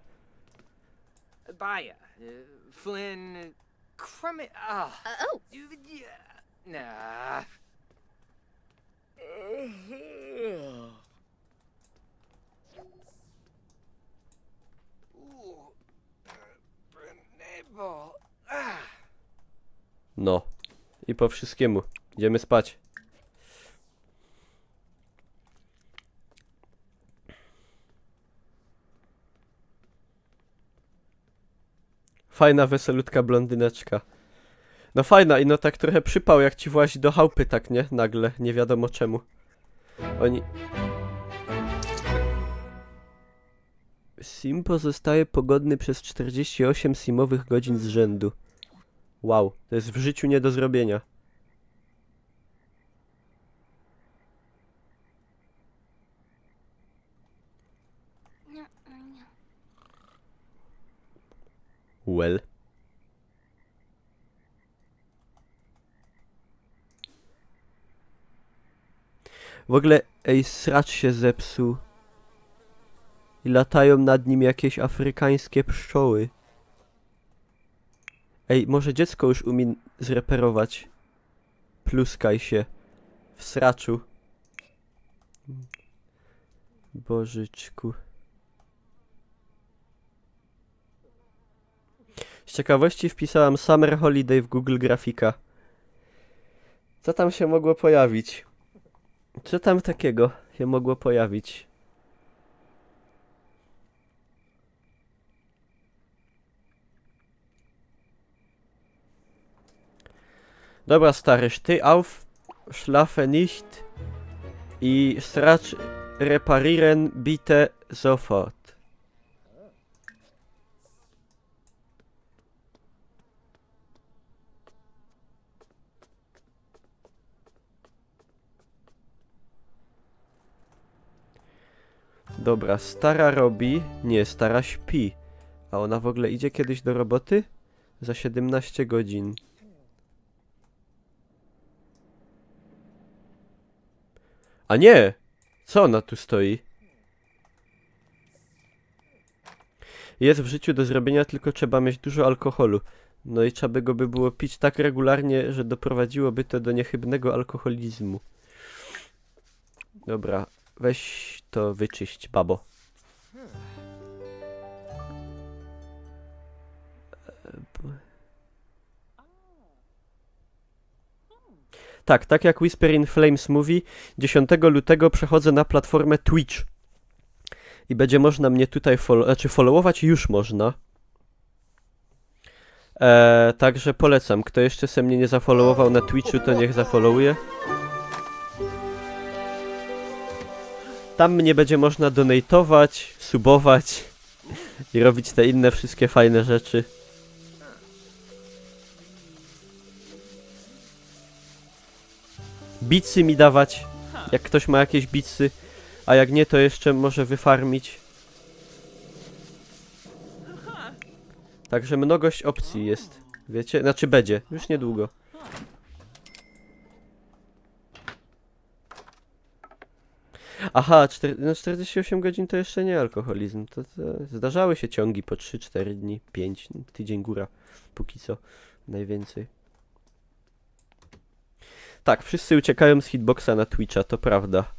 Baya. Flynn. Crummit. Ah. Oh. Yeah. Nah. Ooh. Brunebo. Ah. No. I po wszystkiemu. Idziemy spać. Fajna, weselutka blondyneczka. No fajna i no tak trochę przypał, jak ci włazi do chałupy, tak nie? Nagle, nie wiadomo czemu. Oni... Sim pozostaje pogodny przez 48 simowych godzin z rzędu. Wow, to jest w życiu nie do zrobienia. Well. W ogóle, ej, sracz się zepsuł. I latają nad nim jakieś afrykańskie pszczoły. Ej, może dziecko już umie zreperować. Pluskaj się. W sraczu. Bożyczku. Z ciekawości wpisałam Summer Holiday w Google Grafika. Co tam się mogło pojawić? Co tam takiego się mogło pojawić? Dobra, stary, steh auf, schlafe nicht i Sracz reparieren bitte sofort. Dobra, stara robi, nie, stara śpi. A ona w ogóle idzie kiedyś do roboty? Za 17 godzin. A nie! Co ona tu stoi? Jest w życiu do zrobienia, tylko trzeba mieć dużo alkoholu. No i trzeba by go było pić tak regularnie, że doprowadziłoby to do niechybnego alkoholizmu. Dobra, weź to wyczyść, babo. Tak jak Whisper in Flames mówi, 10 lutego przechodzę na platformę Twitch. I będzie można mnie tutaj followować już można. Także polecam. Kto jeszcze se mnie nie zafollowował na Twitchu, to niech zafollowuje. Tam mnie będzie można donatować, subować i robić te inne wszystkie fajne rzeczy. Bicy mi dawać, jak ktoś ma jakieś bicy, a jak nie, to jeszcze może wyfarmić. Także mnogość opcji jest, wiecie? Znaczy będzie, już niedługo. Aha, 48 godzin to jeszcze nie alkoholizm. To zdarzały się ciągi po 3-4 dni, 5, tydzień góra, póki co najwięcej. Tak, wszyscy uciekają z hitboxa na Twitcha, to prawda.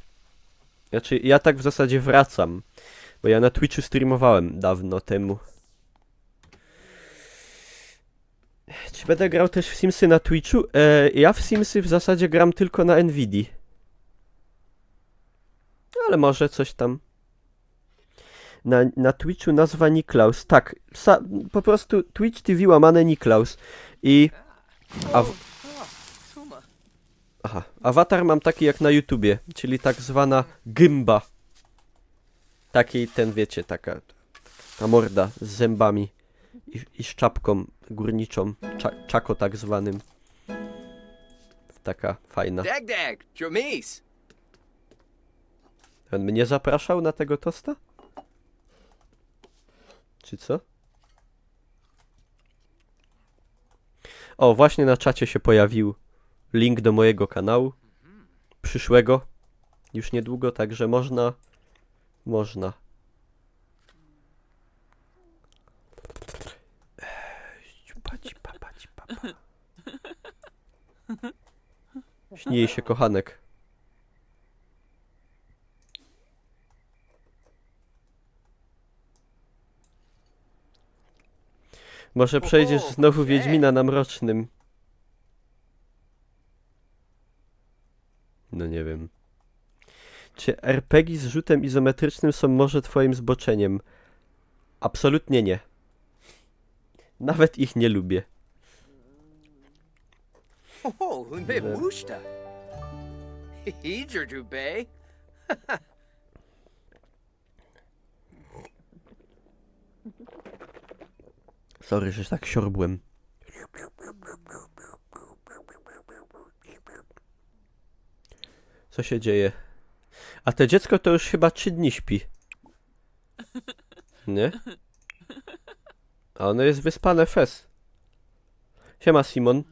Znaczy, ja tak w zasadzie wracam, bo ja na Twitchu streamowałem dawno temu. Czy będę grał też w Simsy na Twitchu? Ja w Simsy w zasadzie gram tylko na Nvidii. Ale może coś tam. Na Twitchu nazwa Niklaus. Tak, po prostu Twitch TV łamane Niklaus. I... Aha, awatar mam taki jak na YouTubie, czyli tak zwana gymba. Taki ten, wiecie, taka ta morda z zębami i z czapką górniczą, czako tak zwanym. Taka fajna. Dag, Jomis. On mnie zapraszał na tego tosta? Czy co? O, właśnie na czacie się pojawił link do mojego kanału przyszłego już niedługo, także można. Śnieje się kochanek. Może przejdziesz znowu Wiedźmina na Mrocznym. No nie wiem. Czy RPG z rzutem izometrycznym są może twoim zboczeniem? Absolutnie nie. Nawet ich nie lubię. Oh, me gusta. Hidger Bay. Sorry, że tak siorbłem. Co się dzieje? A to dziecko to już chyba 3 dni śpi. Nie? A ono jest wyspane fez. Siema, Simon.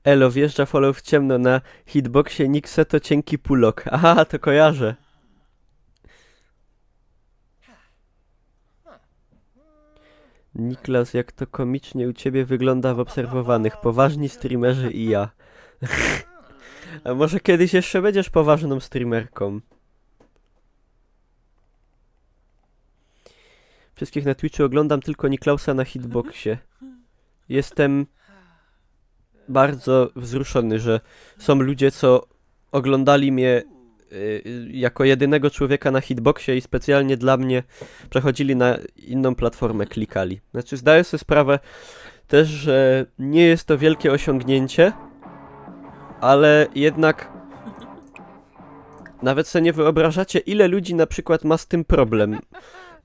Elo, wjeżdża follow w ciemno na hitboxie Nixe to cienki pulok. Aha, to kojarzę. Niklas, jak to komicznie u ciebie wygląda w obserwowanych. Poważni streamerzy i ja. A może kiedyś jeszcze będziesz poważną streamerką? Wszystkich na Twitchu oglądam, tylko Niklausa na hitboxie. Jestem bardzo wzruszony, że są ludzie, co oglądali mnie jako jedynego człowieka na hitboxie i specjalnie dla mnie przechodzili na inną platformę, klikali. Znaczy, zdaję sobie sprawę też, że nie jest to wielkie osiągnięcie, ale jednak nawet sobie nie wyobrażacie, ile ludzi na przykład ma z tym problem,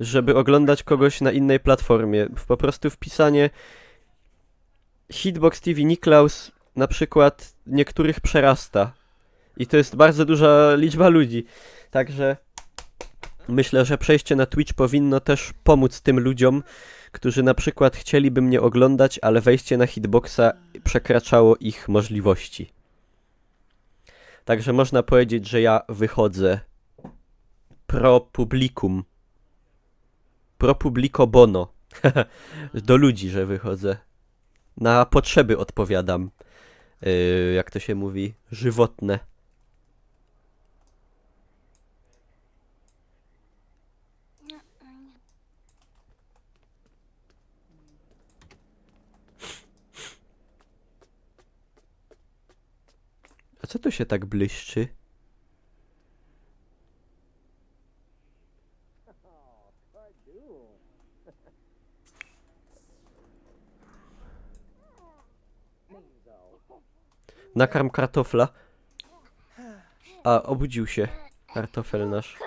żeby oglądać kogoś na innej platformie. Po prostu wpisanie Hitbox TV Niklaus na przykład niektórych przerasta. I to jest bardzo duża liczba ludzi. Także myślę, że przejście na Twitch powinno też pomóc tym ludziom, którzy na przykład chcieliby mnie oglądać, ale wejście na Hitboxa przekraczało ich możliwości. Także można powiedzieć, że ja wychodzę pro publicum. Pro publico bono. Do ludzi, że wychodzę. Na potrzeby odpowiadam. Jak to się mówi? Żywotne. A co tu się tak błyszczy? Nakarm kartofla. A, obudził się kartofel nasz.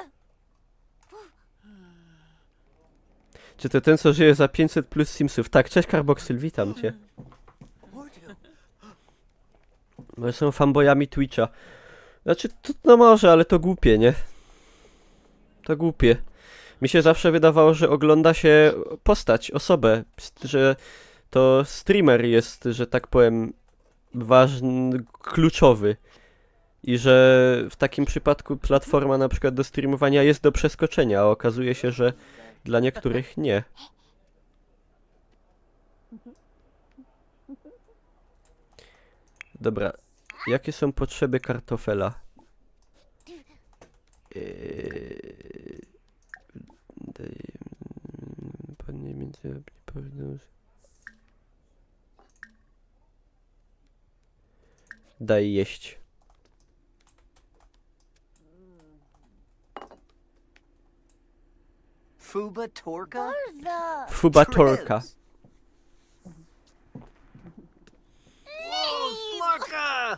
Czy to ten, co żyje za 500 plus Simsów? Tak, cześć Carboxyl, witam cię. No, są fanboyami Twitcha. Znaczy, to, no może, ale to głupie, nie? To głupie. Mi się zawsze wydawało, że ogląda się postać, osobę, że to streamer jest, że tak powiem, ważny, kluczowy. I że w takim przypadku platforma na przykład do streamowania jest do przeskoczenia, a okazuje się, że dla niektórych nie. Dobra, jakie są potrzeby kartofela? Daj jeść. Fuba Torka? The Fubatorka. Triz. Whoa, Slarka!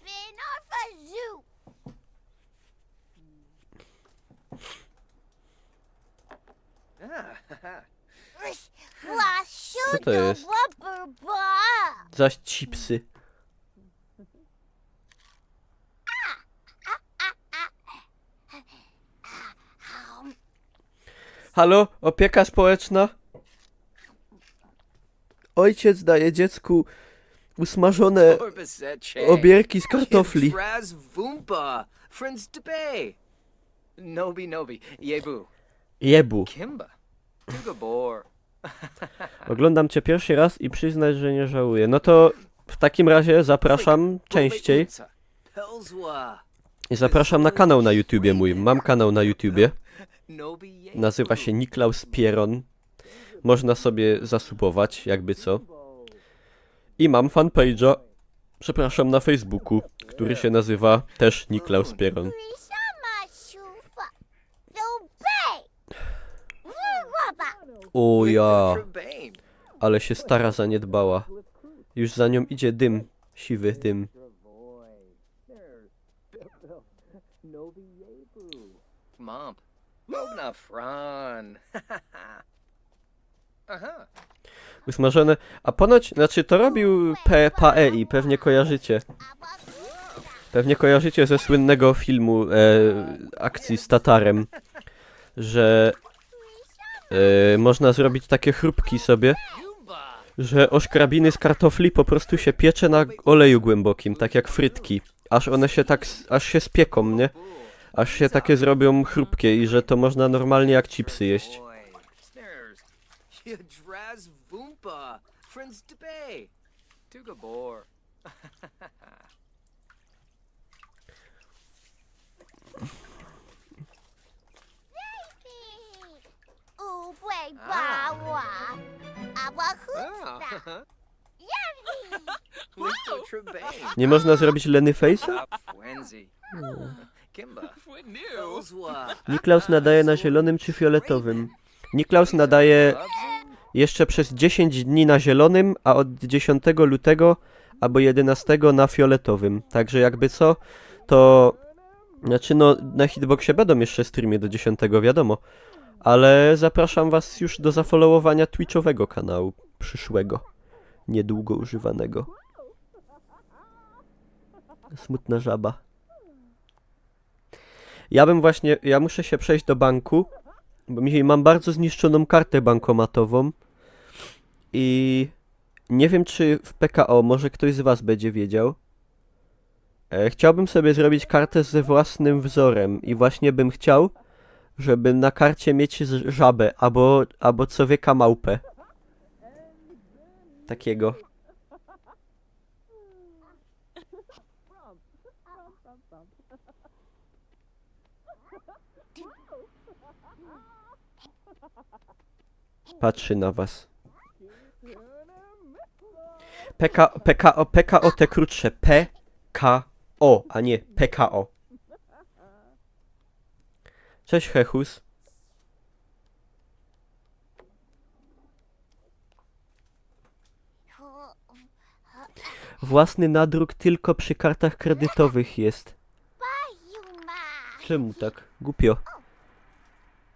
Been off a zoo. Co to jest? Zaś chipsy. Halo? Opieka społeczna? Ojciec daje dziecku usmażone obierki z kartofli. Traz Vumpa. Friends Debay. Nobi Nobi. Yebu. Jebu. Kimba. Tugabor. Oglądam cię pierwszy raz i przyznać, że nie żałuję. No to w takim razie zapraszam częściej. Pelzwa. I zapraszam na kanał na YouTubie mój. Mam kanał na YouTubie. Nobi Yebu. Nazywa się Niklaus Pieron. Można sobie zasubować, jakby co. I mam fanpage'a, przepraszam, na Facebooku, który się nazywa też Niklaus Pieron. O ja, ale się stara zaniedbała. Już za nią idzie dym, siwy dym. Mom. Lobna Fran. Aha. Usmażone. A ponoć, znaczy to robił Paei, pewnie kojarzycie. Pewnie kojarzycie ze słynnego filmu akcji z Tatarem, że można zrobić takie chrupki sobie, że oszkrabiny z kartofli po prostu się piecze na oleju głębokim, tak jak frytki. Aż one się tak, aż się spieką, nie? Aż się takie zrobią chrupkie i że to można normalnie jak chipsy jeść. Boy. Snares. You draz Voompa. Friends debate. Tuga bore. Ubłej bała. Ała chusta. Listo trebane. Nie można zrobić Lenny Face'a? Fwenzy. Kimba. Who knew? Pelswa. Niklaus nadaje na zielonym czy fioletowym? Niklaus nadaje jeszcze przez 10 dni na zielonym, a od 10 lutego albo 11 na fioletowym. Także jakby co, to... Znaczy no, na Hitboxie będą jeszcze streamy do 10, wiadomo. Ale zapraszam was już do zafollowowania Twitchowego kanału przyszłego. Niedługo używanego. Smutna żaba. Ja muszę się przejść do banku, bo mam bardzo zniszczoną kartę bankomatową i nie wiem czy w PKO, może ktoś z was będzie wiedział. Chciałbym sobie zrobić kartę ze własnym wzorem i właśnie bym chciał, żeby na karcie mieć żabę albo człowieka małpę. Takiego. Patrzy na was. PKO te krótsze. PKO, a nie PKO. Cześć Hechus. Własny nadruk tylko przy kartach kredytowych jest. Czemu tak? Głupio.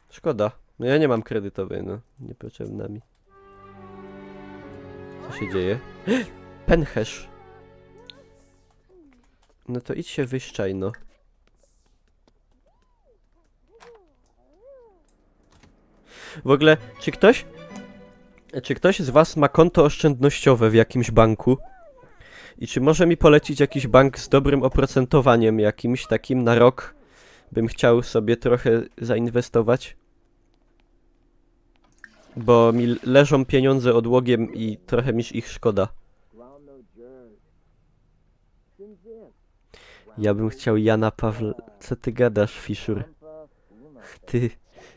Szkoda. No ja nie mam kredytowej, no. Niepotrzebna mi. Co się dzieje? Penhash. No to idź się wyszczaj, no. W ogóle, czy ktoś z was ma konto oszczędnościowe w jakimś banku? I czy może mi polecić jakiś bank z dobrym oprocentowaniem jakimś takim na rok? Bym chciał sobie trochę zainwestować. Bo mi leżą pieniądze odłogiem i trochę mi ich szkoda. Ja bym chciał Jana Pawła... Co ty gadasz, Fiszur? Ty,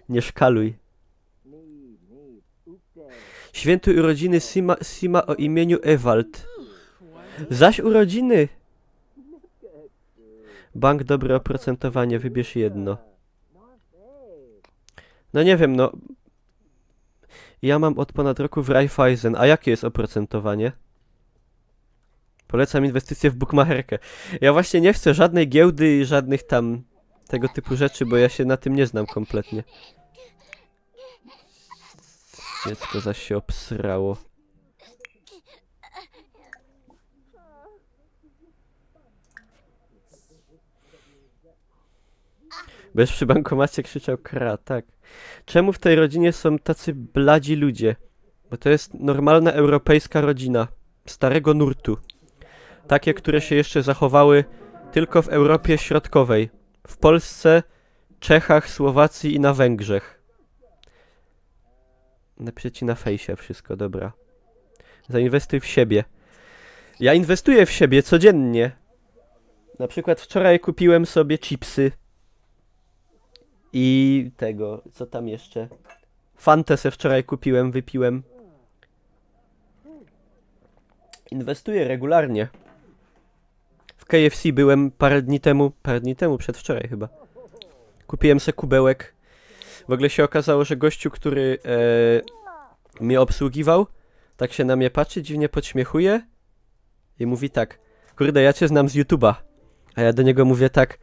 nie szkaluj. Świętuj urodziny Sima o imieniu Ewald. Zaś urodziny! Bank dobre oprocentowanie, wybierz jedno. No nie wiem, no... Ja mam od ponad roku w Raiffeisen, a jakie jest oprocentowanie? Polecam inwestycje w bukmacherkę. Ja właśnie nie chcę żadnej giełdy i żadnych tam tego typu rzeczy, bo ja się na tym nie znam kompletnie. Dziecko zaś się obsrało. Będziesz przy bankomacie krzyczał kra, tak. Czemu w tej rodzinie są tacy bladzi ludzie? Bo to jest normalna europejska rodzina. Starego nurtu. Takie, które się jeszcze zachowały tylko w Europie Środkowej. W Polsce, Czechach, Słowacji i na Węgrzech. Napiszę ci na fejsie wszystko, dobra. Zainwestuj w siebie. Ja inwestuję w siebie codziennie. Na przykład wczoraj kupiłem sobie chipsy. I tego, co tam jeszcze? Fantę se wczoraj kupiłem, wypiłem. Inwestuję regularnie. W KFC byłem parę dni temu, przedwczoraj chyba. Kupiłem se kubełek. W ogóle się okazało, że gościu, który mnie obsługiwał, tak się na mnie patrzy, dziwnie podśmiechuje i mówi tak: kurde, ja cię znam z YouTube'a. A ja do niego mówię tak: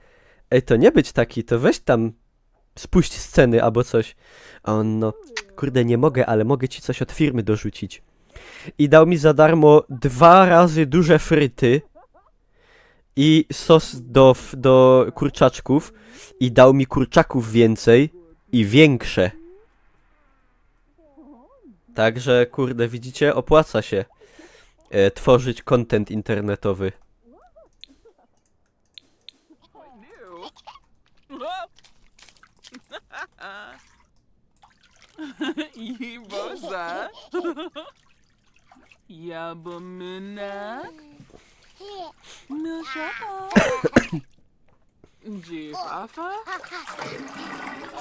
ej, to nie być taki, to weź tam spuść sceny albo coś. A on: no, kurde, nie mogę, ale mogę ci coś od firmy dorzucić. i dał mi za darmo 2 razy duże fryty i sos do kurczaczków i dał mi kurczaków więcej i większe. Także, kurde, widzicie, opłaca się tworzyć content internetowy. Iboza. Yabamınak. Milshapa. Jifafa.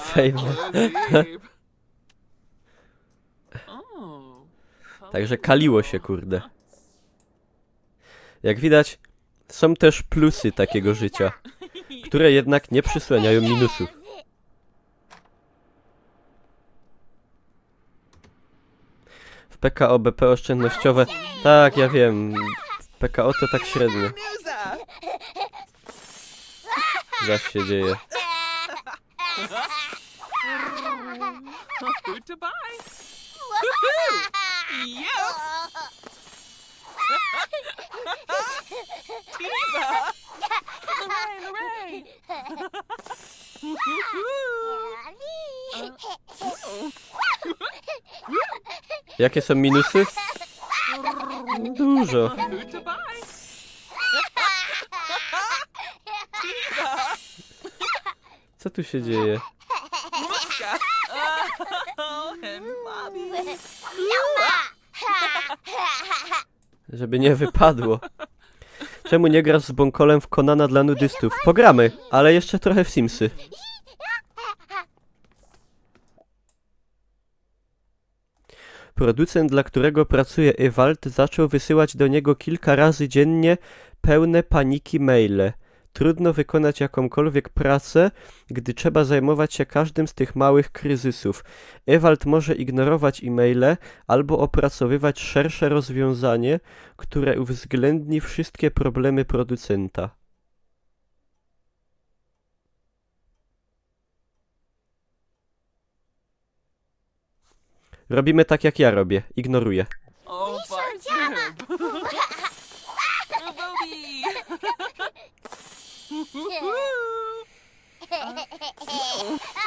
Fejma. Apozib. O. Także kaliło się, kurde. Jak widać, są też plusy takiego życia, które jednak nie przysłaniają minusów. W PKO BP oszczędnościowe... Tak, ja wiem. W PKO to tak średnio. Zaś się dzieje. Who to buy? Lorraine. Jakie są minusy? Dużo. Who to buy? Co tu się dzieje? Oh, and Bobby. Żeby nie wypadło. Czemu nie grasz z Bonkolem w Konana dla nudystów? Pogramy, ale jeszcze trochę w Simsy. Producent, dla którego pracuje Ewald, zaczął wysyłać do niego kilka razy dziennie pełne paniki maile. Trudno wykonać jakąkolwiek pracę, gdy trzeba zajmować się każdym z tych małych kryzysów. Ewald może ignorować e-maile albo opracowywać szersze rozwiązanie, które uwzględni wszystkie problemy producenta. Robimy tak, jak ja robię. Ignoruję. Oh, Bartib. Bobby.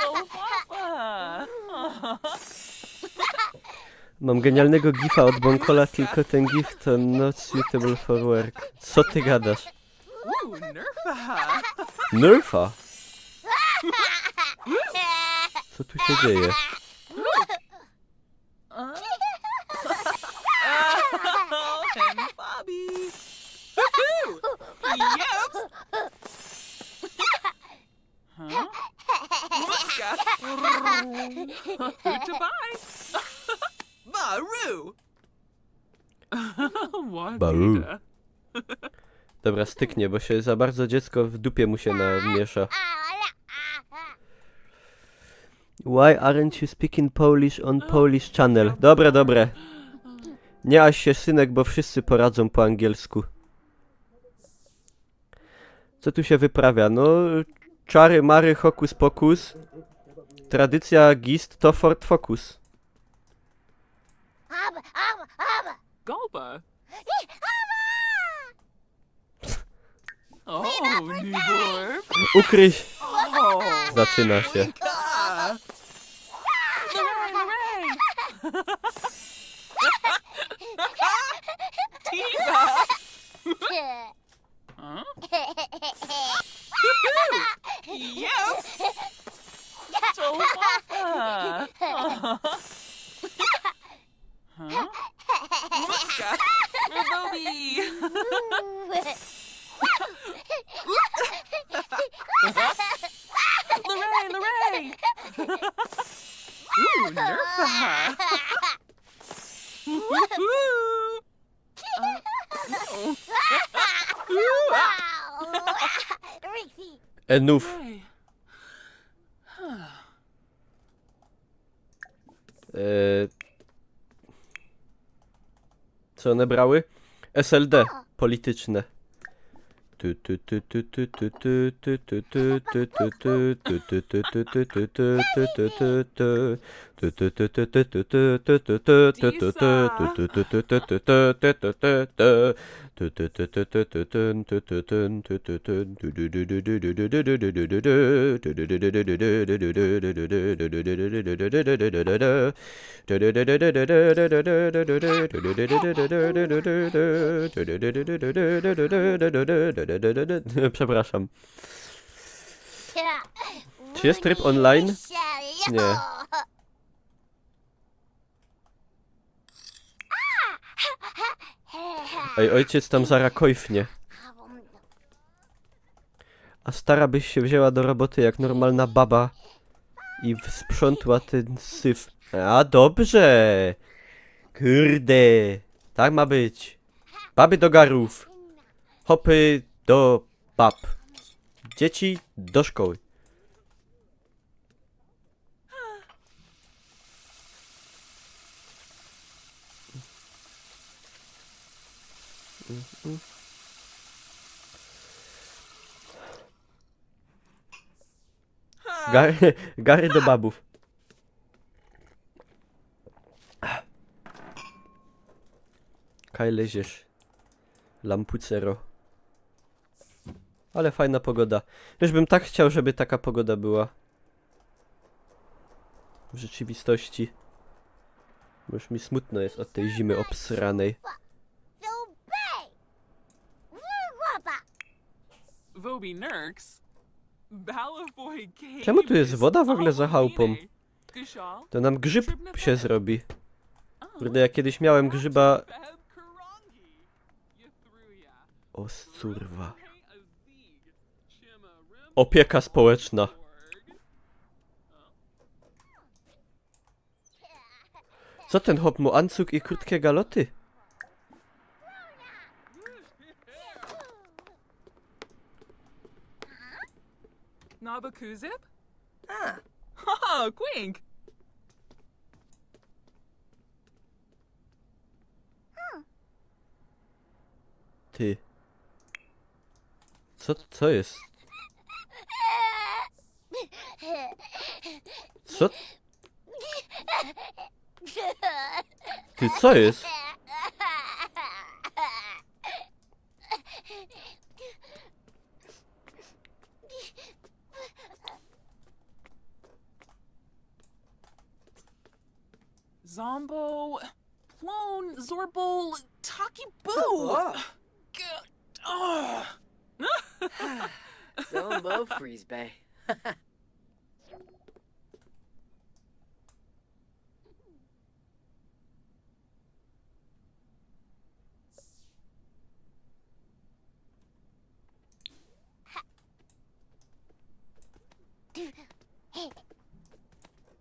Oh, papa. Mam genialnego gifa od Bonkola, tylko ten gif to not suitable for work. Co ty gadasz? Ooh, Nerfa. Nerfa? Co tu się dzieje? Oh, and Bobby. Yes. Huh? Muska. Who to buy? Baru. What? Baru. Data? Dobra, styknie, bo się za bardzo dziecko w dupie mu się namiesza. Why aren't you speaking Polish on Polish channel? Dobre, dobre. Nie aś się, synek, bo wszyscy poradzą po angielsku. Co tu się wyprawia? No, czary, mary, hokus pokus. Tradycja gist to Ford Focus. Gulba. Oh, Nibor. Ukryś! Oh. Zaczyna się. Lorraine. Tiva. Huh? Yes. So papa. Huh? Muska. Bobby. Lorraine. Ooh, Nerfa. Woohoo. Enuf. Hey. Co one brały? SLD polityczne. Przepraszam. Czy jest tryb online? Nie. Ej, ojciec tam zaraz kojfnie. A stara byś się wzięła do roboty jak normalna baba i sprzątła ten syf. A dobrze. Kurde. Tak ma być. Baby do garów. Hopy do bab. Dzieci do szkoły. Gary do babów. Kaj leziesz. Lampucero. Ale fajna pogoda. Już bym tak chciał, żeby taka pogoda była. W rzeczywistości. Bo już mi smutno jest od tej zimy obsranej. Voby Nurks. Balafoy Cave. Czemu tu jest woda w ogóle za is chałupą? awfully Gushal. To nam grzyb się zrobi. Kurde, ja kiedyś miałem grzyba... Feb Karangi. Ythruya. O skurwa. Hey Azig. Chima Rim. Opieka społeczna. Org. Co ten hop mu ancuk i krótkie galoty? Nabakuzip? Ah, Haha, Quink. Ty. Co jest? Co? Ty, co jest? Zombo. Plone. Zorbol. Taki Boo. oh, G- Ugh. Zombo Freeze Bay.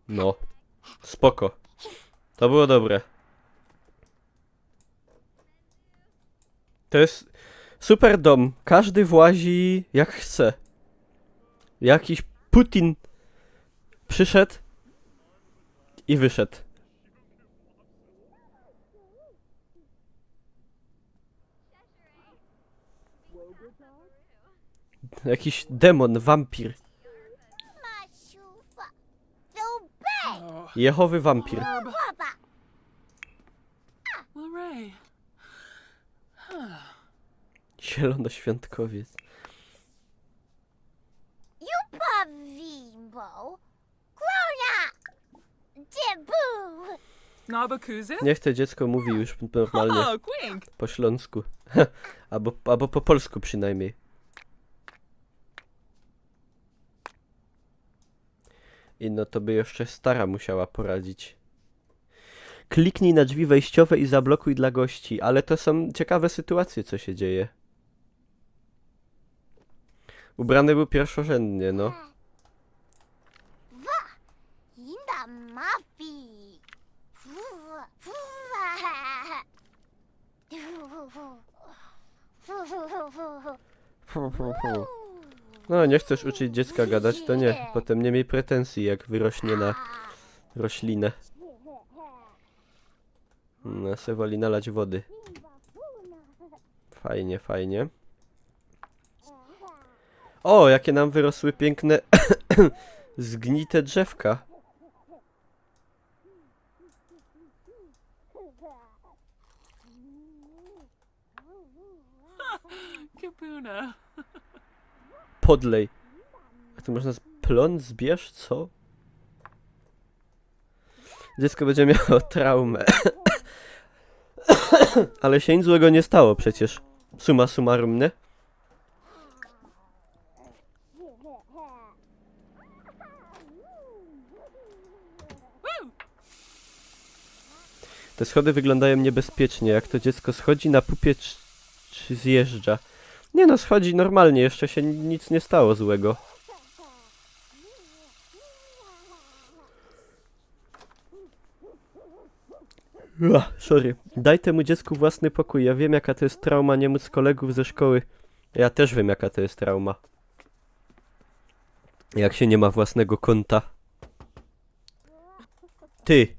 No. Spoko. To było dobre. To jest super dom. Każdy włazi jak chce. Jakiś Putin przyszedł i wyszedł. Jakiś demon, wampir. Jehowy wampir. Luray. Zielonoświątkowiec. Pawimbo. Grona. Debu. Nabakuzip? Niech to dziecko mówi już normalnie Haha, Quink. po śląsku. albo po polsku przynajmniej. I no to by jeszcze stara musiała poradzić. Kliknij na drzwi wejściowe i zablokuj dla gości, ale to są ciekawe sytuacje, co się dzieje. Ubrany był pierwszorzędnie, no. Inda mafi. No, nie chcesz uczyć dziecka gadać, to nie. Potem nie miej pretensji, jak wyrośnie na roślinę. No, se woli nalać wody. Fajnie, fajnie. O, jakie nam wyrosły piękne zgnite drzewka. Kapuna. Podlej. A tu można plon zbierz? Co? Dziecko będzie miało traumę. Ale się nic złego nie stało przecież. Summa summarum, nie? Te schody wyglądają niebezpiecznie, jak to dziecko schodzi na pupie czy zjeżdża. Nie no, schodzi normalnie, jeszcze się nic nie stało złego. Sorry. Daj temu dziecku własny pokój. Ja wiem, jaka to jest trauma nie móc kolegów ze szkoły. Ja też wiem, jaka to jest trauma. Jak się nie ma własnego konta. Ty!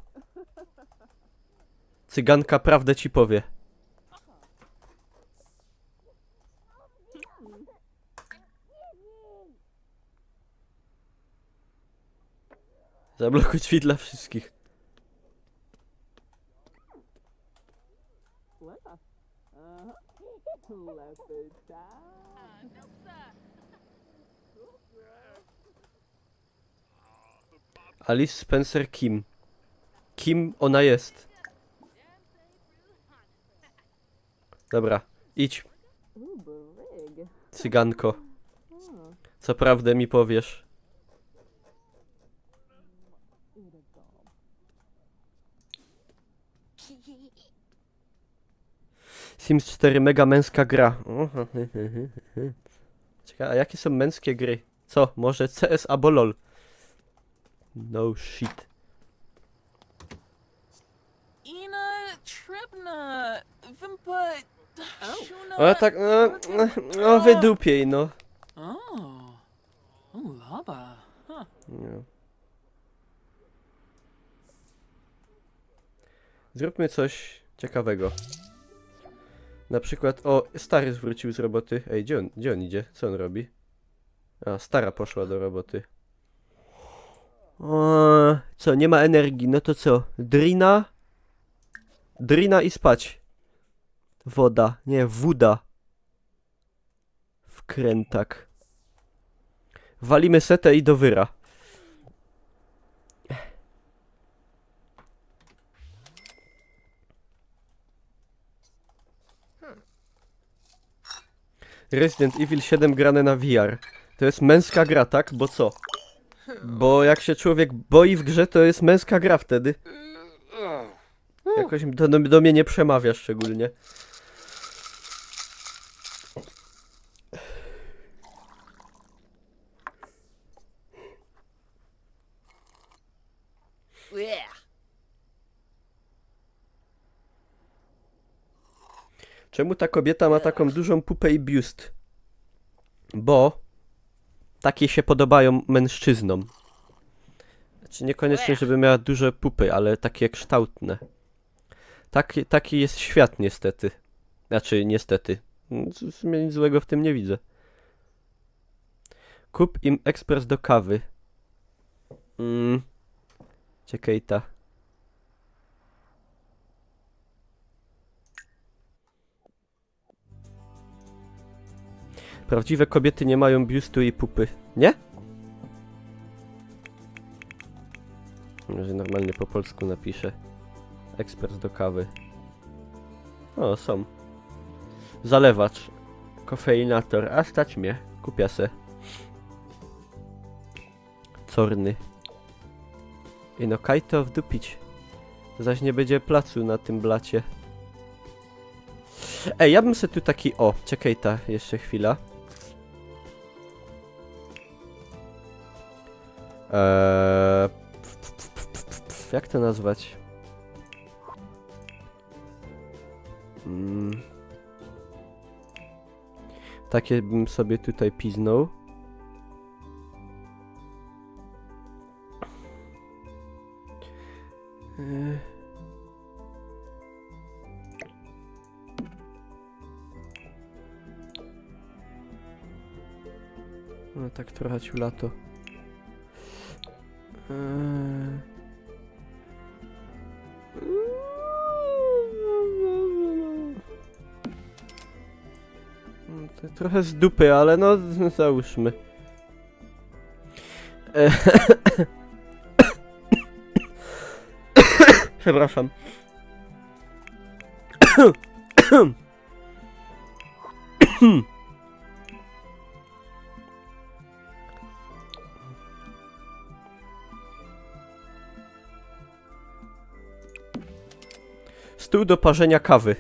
Cyganka prawdę ci powie. Zablokuj drzwi dla wszystkich. Alice Spencer Kim. Kim ona jest? Dobra, idź. Cyganko. Co prawdę mi powiesz. Sims 4 mega męska gra. Czekaj, a jakie są męskie gry? Co? Może CS albo LOL? No shit. Ina Tribna. Vimpa. Shuna. O tak, no wydupiej, no. Oh. Oh, laba. Huh. Nie. Zróbmy coś ciekawego. Na przykład, o, stary zwrócił z roboty. Ej, gdzie on idzie? Co on robi? A, stara poszła do roboty. O, co, nie ma energii, no to co? Drina? Drina i spać. Woda, nie, woda. Wkrętak. Walimy setę i do wyra. Resident Evil 7 grane na VR. To jest męska gra, tak? Bo co? Bo jak się człowiek boi w grze, to jest męska gra wtedy. Jakoś to do mnie nie przemawia szczególnie. Yeah. Czemu ta kobieta ma taką dużą pupę i biust? Bo takie się podobają mężczyznom. Znaczy niekoniecznie, żeby miała duże pupy, ale takie kształtne. Taki jest świat niestety. Znaczy niestety. W sumie nic złego w tym nie widzę. Kup im ekspres do kawy. Czekaj ta. Prawdziwe kobiety nie mają biustu i pupy. Nie? Może normalnie po polsku napiszę. Ekspres do kawy. O, są. Zalewacz. Kofeinator. A stać mnie. Kupię se. Corny. I no kaj to wdupić. Zaś nie będzie placu na tym blacie. Ej, ja bym se tu taki... O, czekaj ta, jeszcze chwila. Jak to nazwać? Takie bym sobie tutaj piznął. No tak trochę ciulato. trochę z dupy, ale no załóżmy. Przepraszam. Stół do parzenia kawy.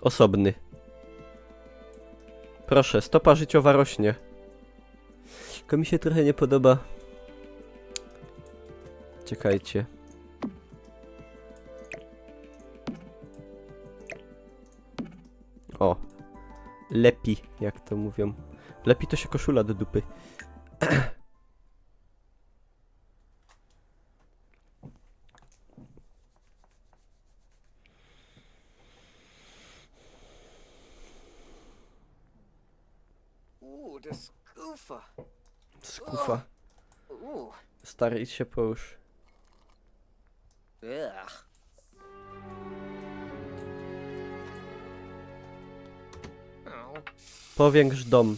Osobny. Proszę, stopa życiowa rośnie. Tylko mi się trochę nie podoba. Czekajcie. O. Lepi, jak to mówią. Lepi to się koszula do dupy. Ooh, the scoofa. Skufa. Ooh. Stary, idź się połóż. Ugh. Oh. Powiększ dom.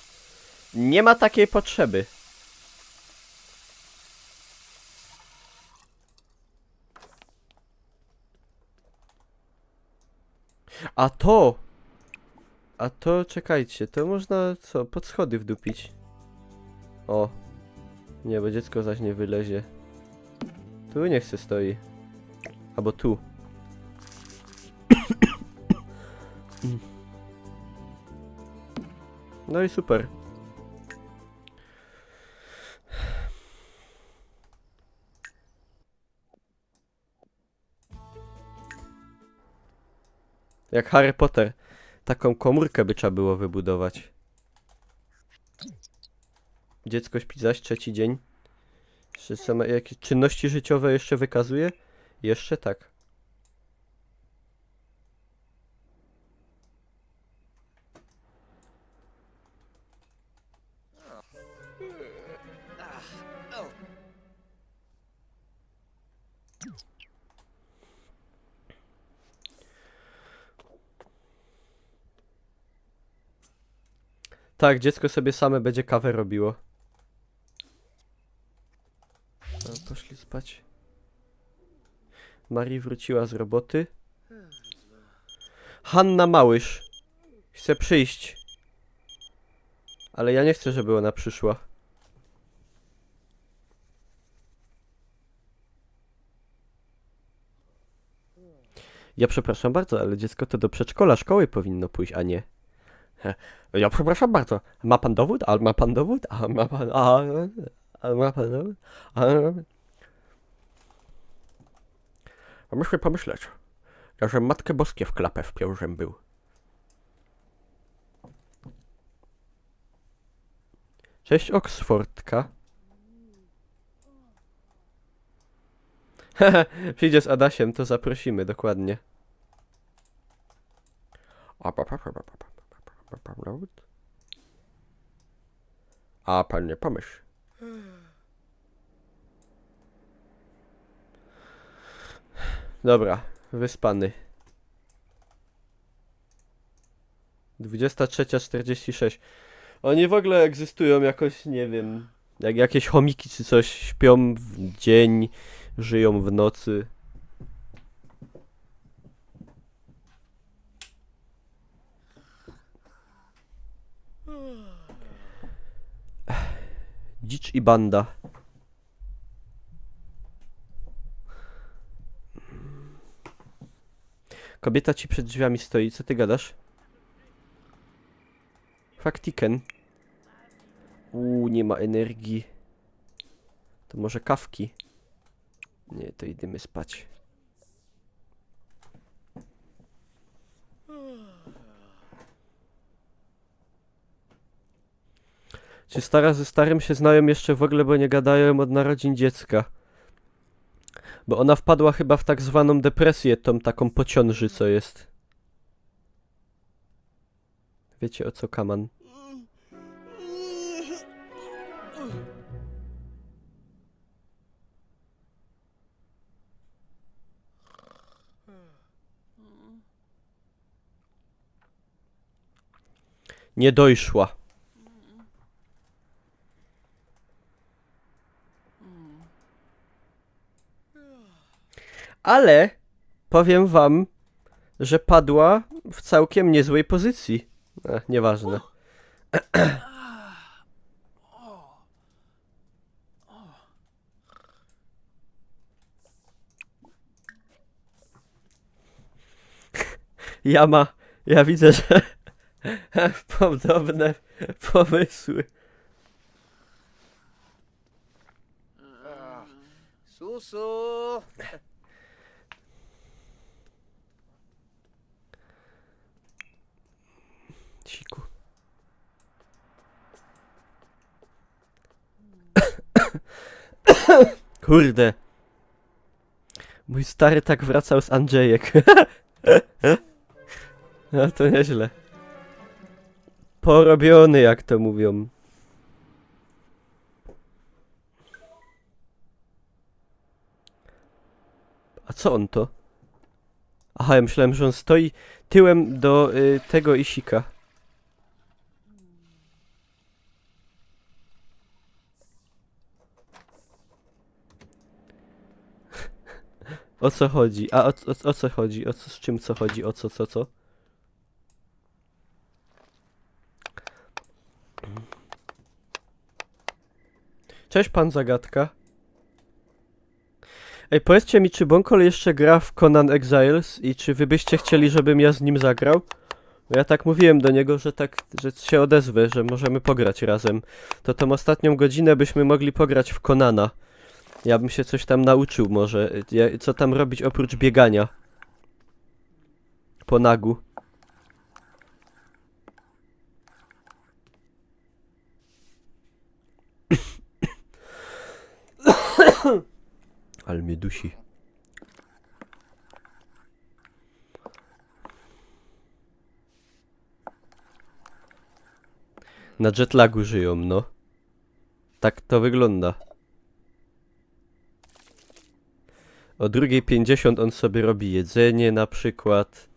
Nie ma takiej potrzeby. A to! A to, czekajcie, to można co? Pod schody wdupić. O. Nie, bo dziecko zaś nie wylezie. Tu niech se stoi. Albo tu. No i super. Jak Harry Potter. Taką komórkę by trzeba było wybudować. Dziecko śpi zaś trzeci dzień. Czy same jakieś czynności życiowe jeszcze wykazuje? Jeszcze tak. Oh. Tak, dziecko sobie same będzie kawę robiło. No, poszli spać. Marii wróciła z roboty. Hanna Małysz. Chce przyjść. Ale ja nie chcę, żeby ona przyszła. Ja przepraszam bardzo, ale dziecko to do przedszkola, szkoły powinno pójść, a nie. Ja przepraszam bardzo. Ma pan dowód? A ma pan dowód? A ma pan... A ma pan dowód? A muszę pomyśleć, że Matkę Boskie w klapę wpiął, żem był. Cześć, Oksfordka. Przyjdzie z Adasiem, to zaprosimy, dokładnie. A pan nie pomyśl. Dobra, wyspany. 23:46. Oni w ogóle egzystują jakoś, nie wiem, jak jakieś chomiki czy coś, śpią w dzień, żyją w nocy. Dzicz i banda. Kobieta ci przed drzwiami stoi, co ty gadasz? Faktiken. Nie ma energii. To może kawki? Nie, to idziemy spać. Czy stara ze starym się znają jeszcze w ogóle, bo nie gadają od narodzin dziecka? Bo ona wpadła chyba w tak zwaną depresję, tą taką po ciąży, co jest. Wiecie o co kaman? Nie dojszła. Ale powiem wam, że padła w całkiem niezłej pozycji. Nieważne. Ja widzę, że podobne pomysły. Susu! Siku. Kurde. Mój stary tak wracał z Andrzejek. No to nieźle. Porobiony, jak to mówią. A co on to? Aha, ja myślałem, że on stoi tyłem do tego Isika. O co chodzi? A o co chodzi? Z czym co chodzi? O co? Cześć pan Zagadka. Ej, powiedzcie mi, czy Bonkol jeszcze gra w Conan Exiles i czy wy byście chcieli, żebym ja z nim zagrał? Bo ja tak mówiłem do niego, że się odezwę, że możemy pograć razem. To tą ostatnią godzinę byśmy mogli pograć w Conana. Ja bym się coś tam nauczył może. Co tam robić oprócz biegania? Po nagu. Ale mnie dusi. Na jetlagu żyją, no. Tak to wygląda. O 2:50 on sobie robi jedzenie na przykład.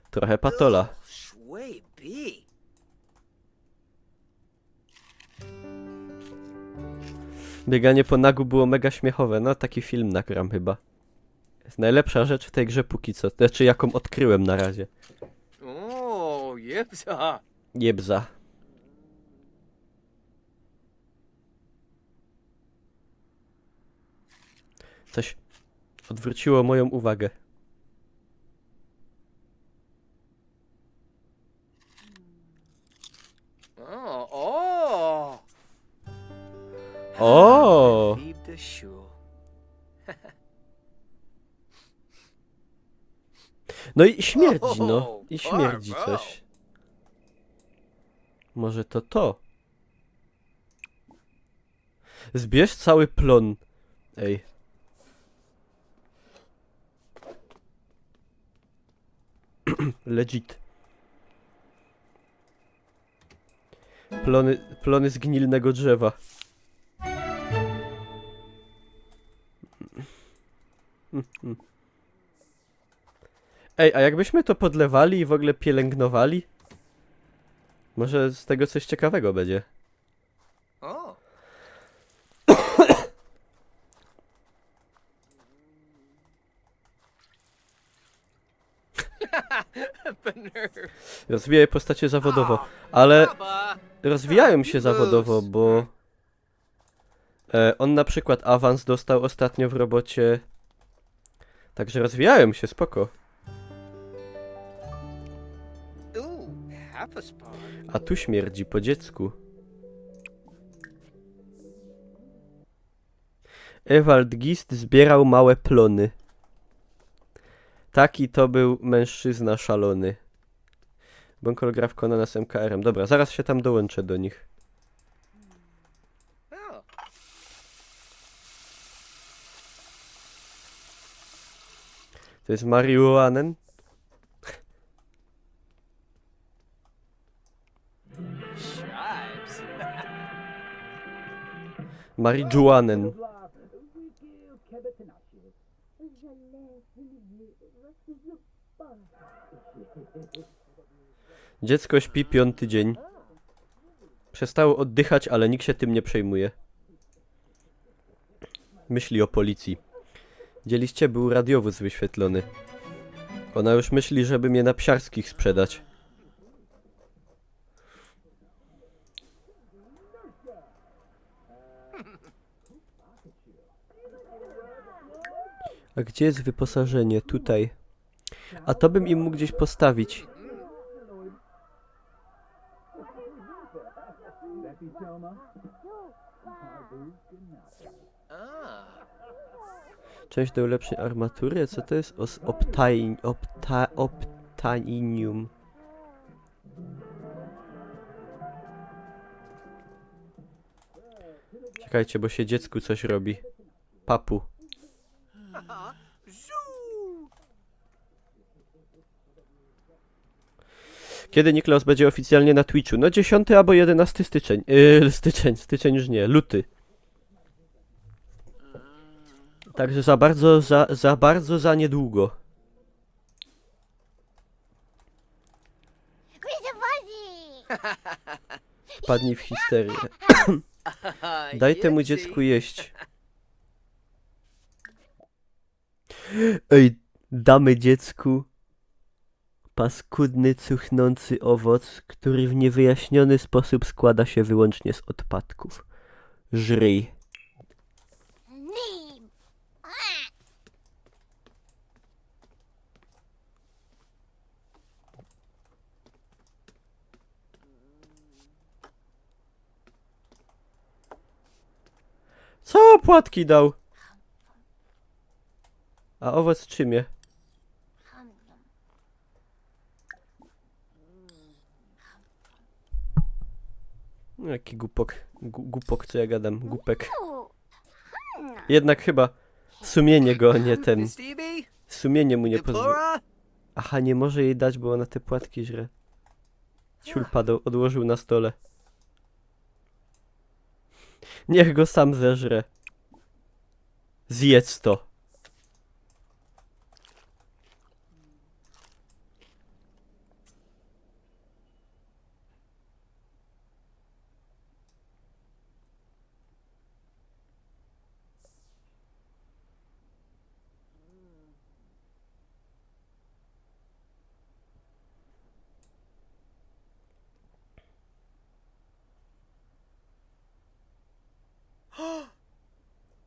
Trochę patola. Shui B. Bieganie po nagu było mega śmiechowe. No, taki film nagram chyba. Jest najlepsza rzecz w tej grze póki co. Znaczy, jaką odkryłem na razie. Oh, yepsa. Jebza. Coś odwróciło moją uwagę. Oh, oh. O! Feed the shul. No i śmierdzi, no. I śmierdzi coś. Może to to? Zbierz cały plon. Ej. Legit. Plony z gnilnego drzewa. Ej, a jakbyśmy to podlewali i w ogóle pielęgnowali? Może z tego coś ciekawego będzie. Oh. Rozwijają postacie zawodowo, ale Baba. rozwijają się zawodowo, bo on na przykład awans dostał ostatnio w robocie. Także rozwijają się, spoko. Ooh, half a spot. A tu śmierdzi po dziecku. Ewald Gist zbierał małe plony. Taki to był mężczyzna szalony. Bonkol gra w Conana z MKR-em. Dobra, zaraz się tam dołączę do nich. Oh. To jest marihuanen? Shipes. Marijuanen. Dziecko śpi 5. dzień. Przestało oddychać, ale nikt się tym nie przejmuje. Myśli o policji. Widzieliście, był radiowóz wyświetlony. Ona już myśli, żeby mnie na Psiarskich sprzedać. A gdzie jest wyposażenie? Tutaj. A to bym im mógł gdzieś postawić. Ah. Część do ulepszeń armatury? Co to jest? Optanium. Czekajcie, bo się dziecku coś robi. Papu. Kiedy Niklaus będzie oficjalnie na Twitchu? No 10 albo 11 styczeń. Styczeń już nie, luty. Także za bardzo za niedługo. Mr. Fuzzy! Wpadnij w histerię. Daj temu dziecku jeść. Ej, damy dziecku paskudny, cuchnący owoc, który w niewyjaśniony sposób składa się wyłącznie z odpadków. Żryj. Nim! Co płatki dał? A owoc czymie? No, jaki głupok. Głupok, co ja gadam. Głupek. Jednak chyba sumienie go, nie ten. Stevie? Sumienie mu nie pozwoli. Deplora? Aha, nie może jej dać, bo ona te płatki żre. Ciul padł, odłożył na stole. Niech go sam zeżre. Zjedz to.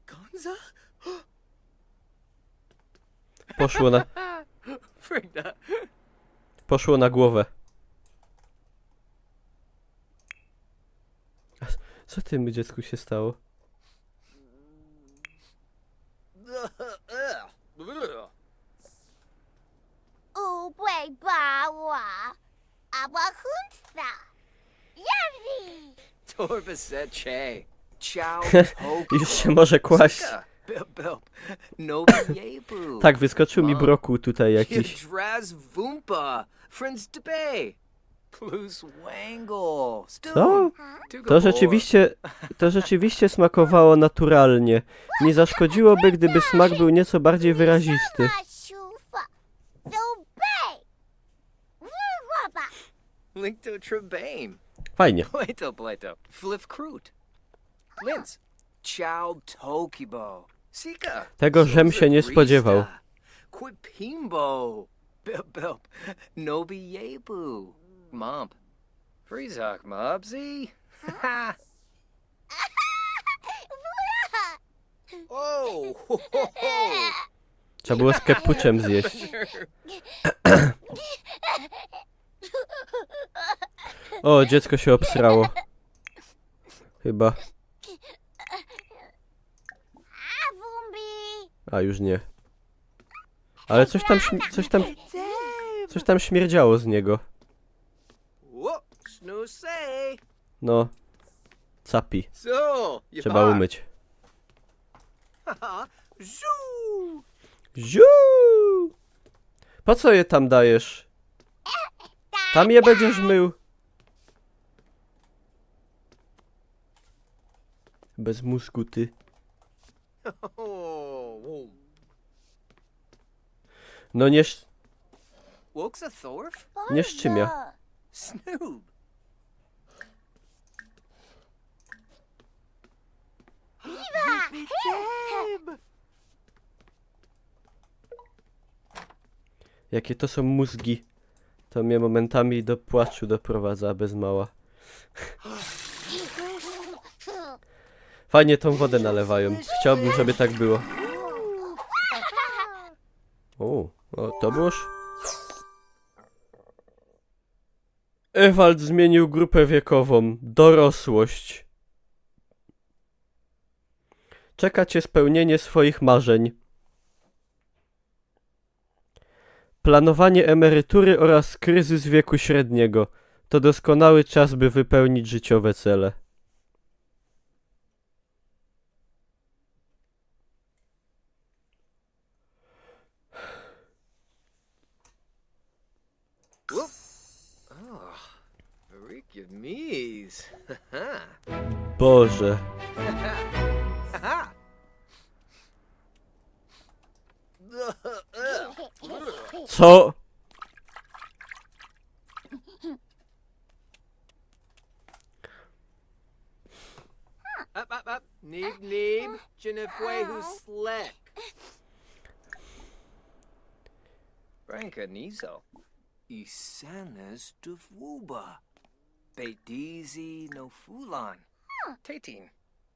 Gonza? Frida. Poszło na głowę. A co temu dziecku się stało? Ubłej bała! Aba hunsta! Jawzi! Torbaseche. Ciao Już się może kłaść. Bilp, bilp. No yebu. Tak, wyskoczył mi brokuł tutaj jakiś. Draz Vumpa. Friends to bay. Plus Wangle. Co? To rzeczywiście smakowało naturalnie. Nie zaszkodziłoby, gdyby smak był nieco bardziej wyrazisty. Szufa! Do bej! Wygłapa! Link to Trebane. Fajnie. Plato. Flif Crute. Linz. Chow Tokibo. Sika. Tego żem się nie spodziewał. Quipimbo. Bilp, bilp. Nobi Yebu. Momp. Freezok Mobsy. Ha. Oh. Ho, ho, ho. Trzeba było z kepuczem zjeść. O, dziecko się obsrało. Chyba. A wumbi! A, już nie. Ale coś tam śmierdziało z niego. Whoa. Snooze. No. Capi. So. you Trzeba are. umyć. Haha. Zoo. Ziu! Po co je tam dajesz? Tam je będziesz mył. Bez mózgu, ty. Oh. No nie... Woksa Thorf? Nie szczymia. Snoob. Babe. Jakie to są mózgi. To mnie momentami do płaczu doprowadza bez mała. Fajnie tą wodę nalewają. Chciałbym, żeby tak było. O, to byłoż? Ewald zmienił grupę wiekową. Dorosłość. Czeka cię spełnienie swoich marzeń. Planowanie emerytury oraz kryzys wieku średniego. To doskonały czas, by wypełnić życiowe cele. Whoop. Oh, Rick Mies. Boże. Co? Up. Neeb. Jennifer who's slack. Branka Niso. Isanas de Fuba. Beitizi no Fulan. Tatin.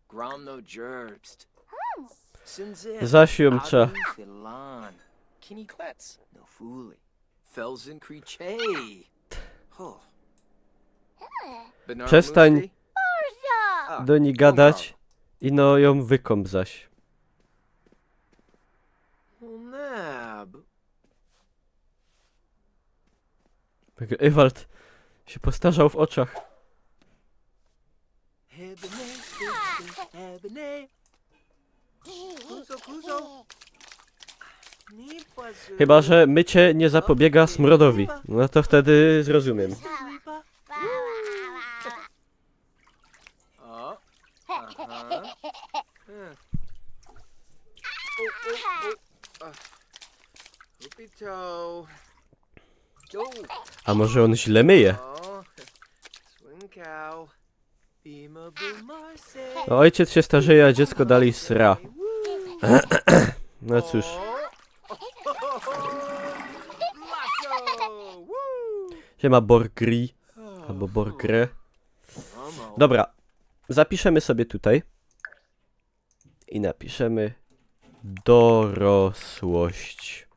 Grom no Gerbst. Sinzir. Zasiumcza. Filan. Kini Klets. No Fuli. Felsen Creche. Oh. Bernard Przestań Musti? Ah, do niej gadać i no ją wykąp zaś. Nab. Ewald się postarzał w oczach. Chyba że mycie nie zapobiega smrodowi. No to wtedy zrozumiem. O. Aha. Upito. A może on źle myje? O. Swing cow. Bima bumarse. No, ojciec się starzeje, a dziecko dalej sra. No cóż. Siema Borgri. Albo Borgre. Dobra. Zapiszemy sobie tutaj. I napiszemy dorosłość.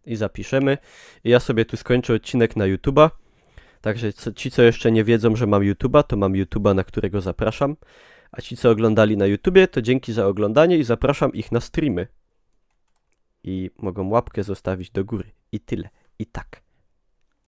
I zapiszemy. I ja sobie tu skończę odcinek na YouTube'a. Także ci, co jeszcze nie wiedzą, że mam YouTube'a, to mam YouTube'a, na którego zapraszam. A ci, co oglądali na YouTubie, to dzięki za oglądanie i zapraszam ich na streamy. I mogą łapkę zostawić do góry. I tyle. I tak.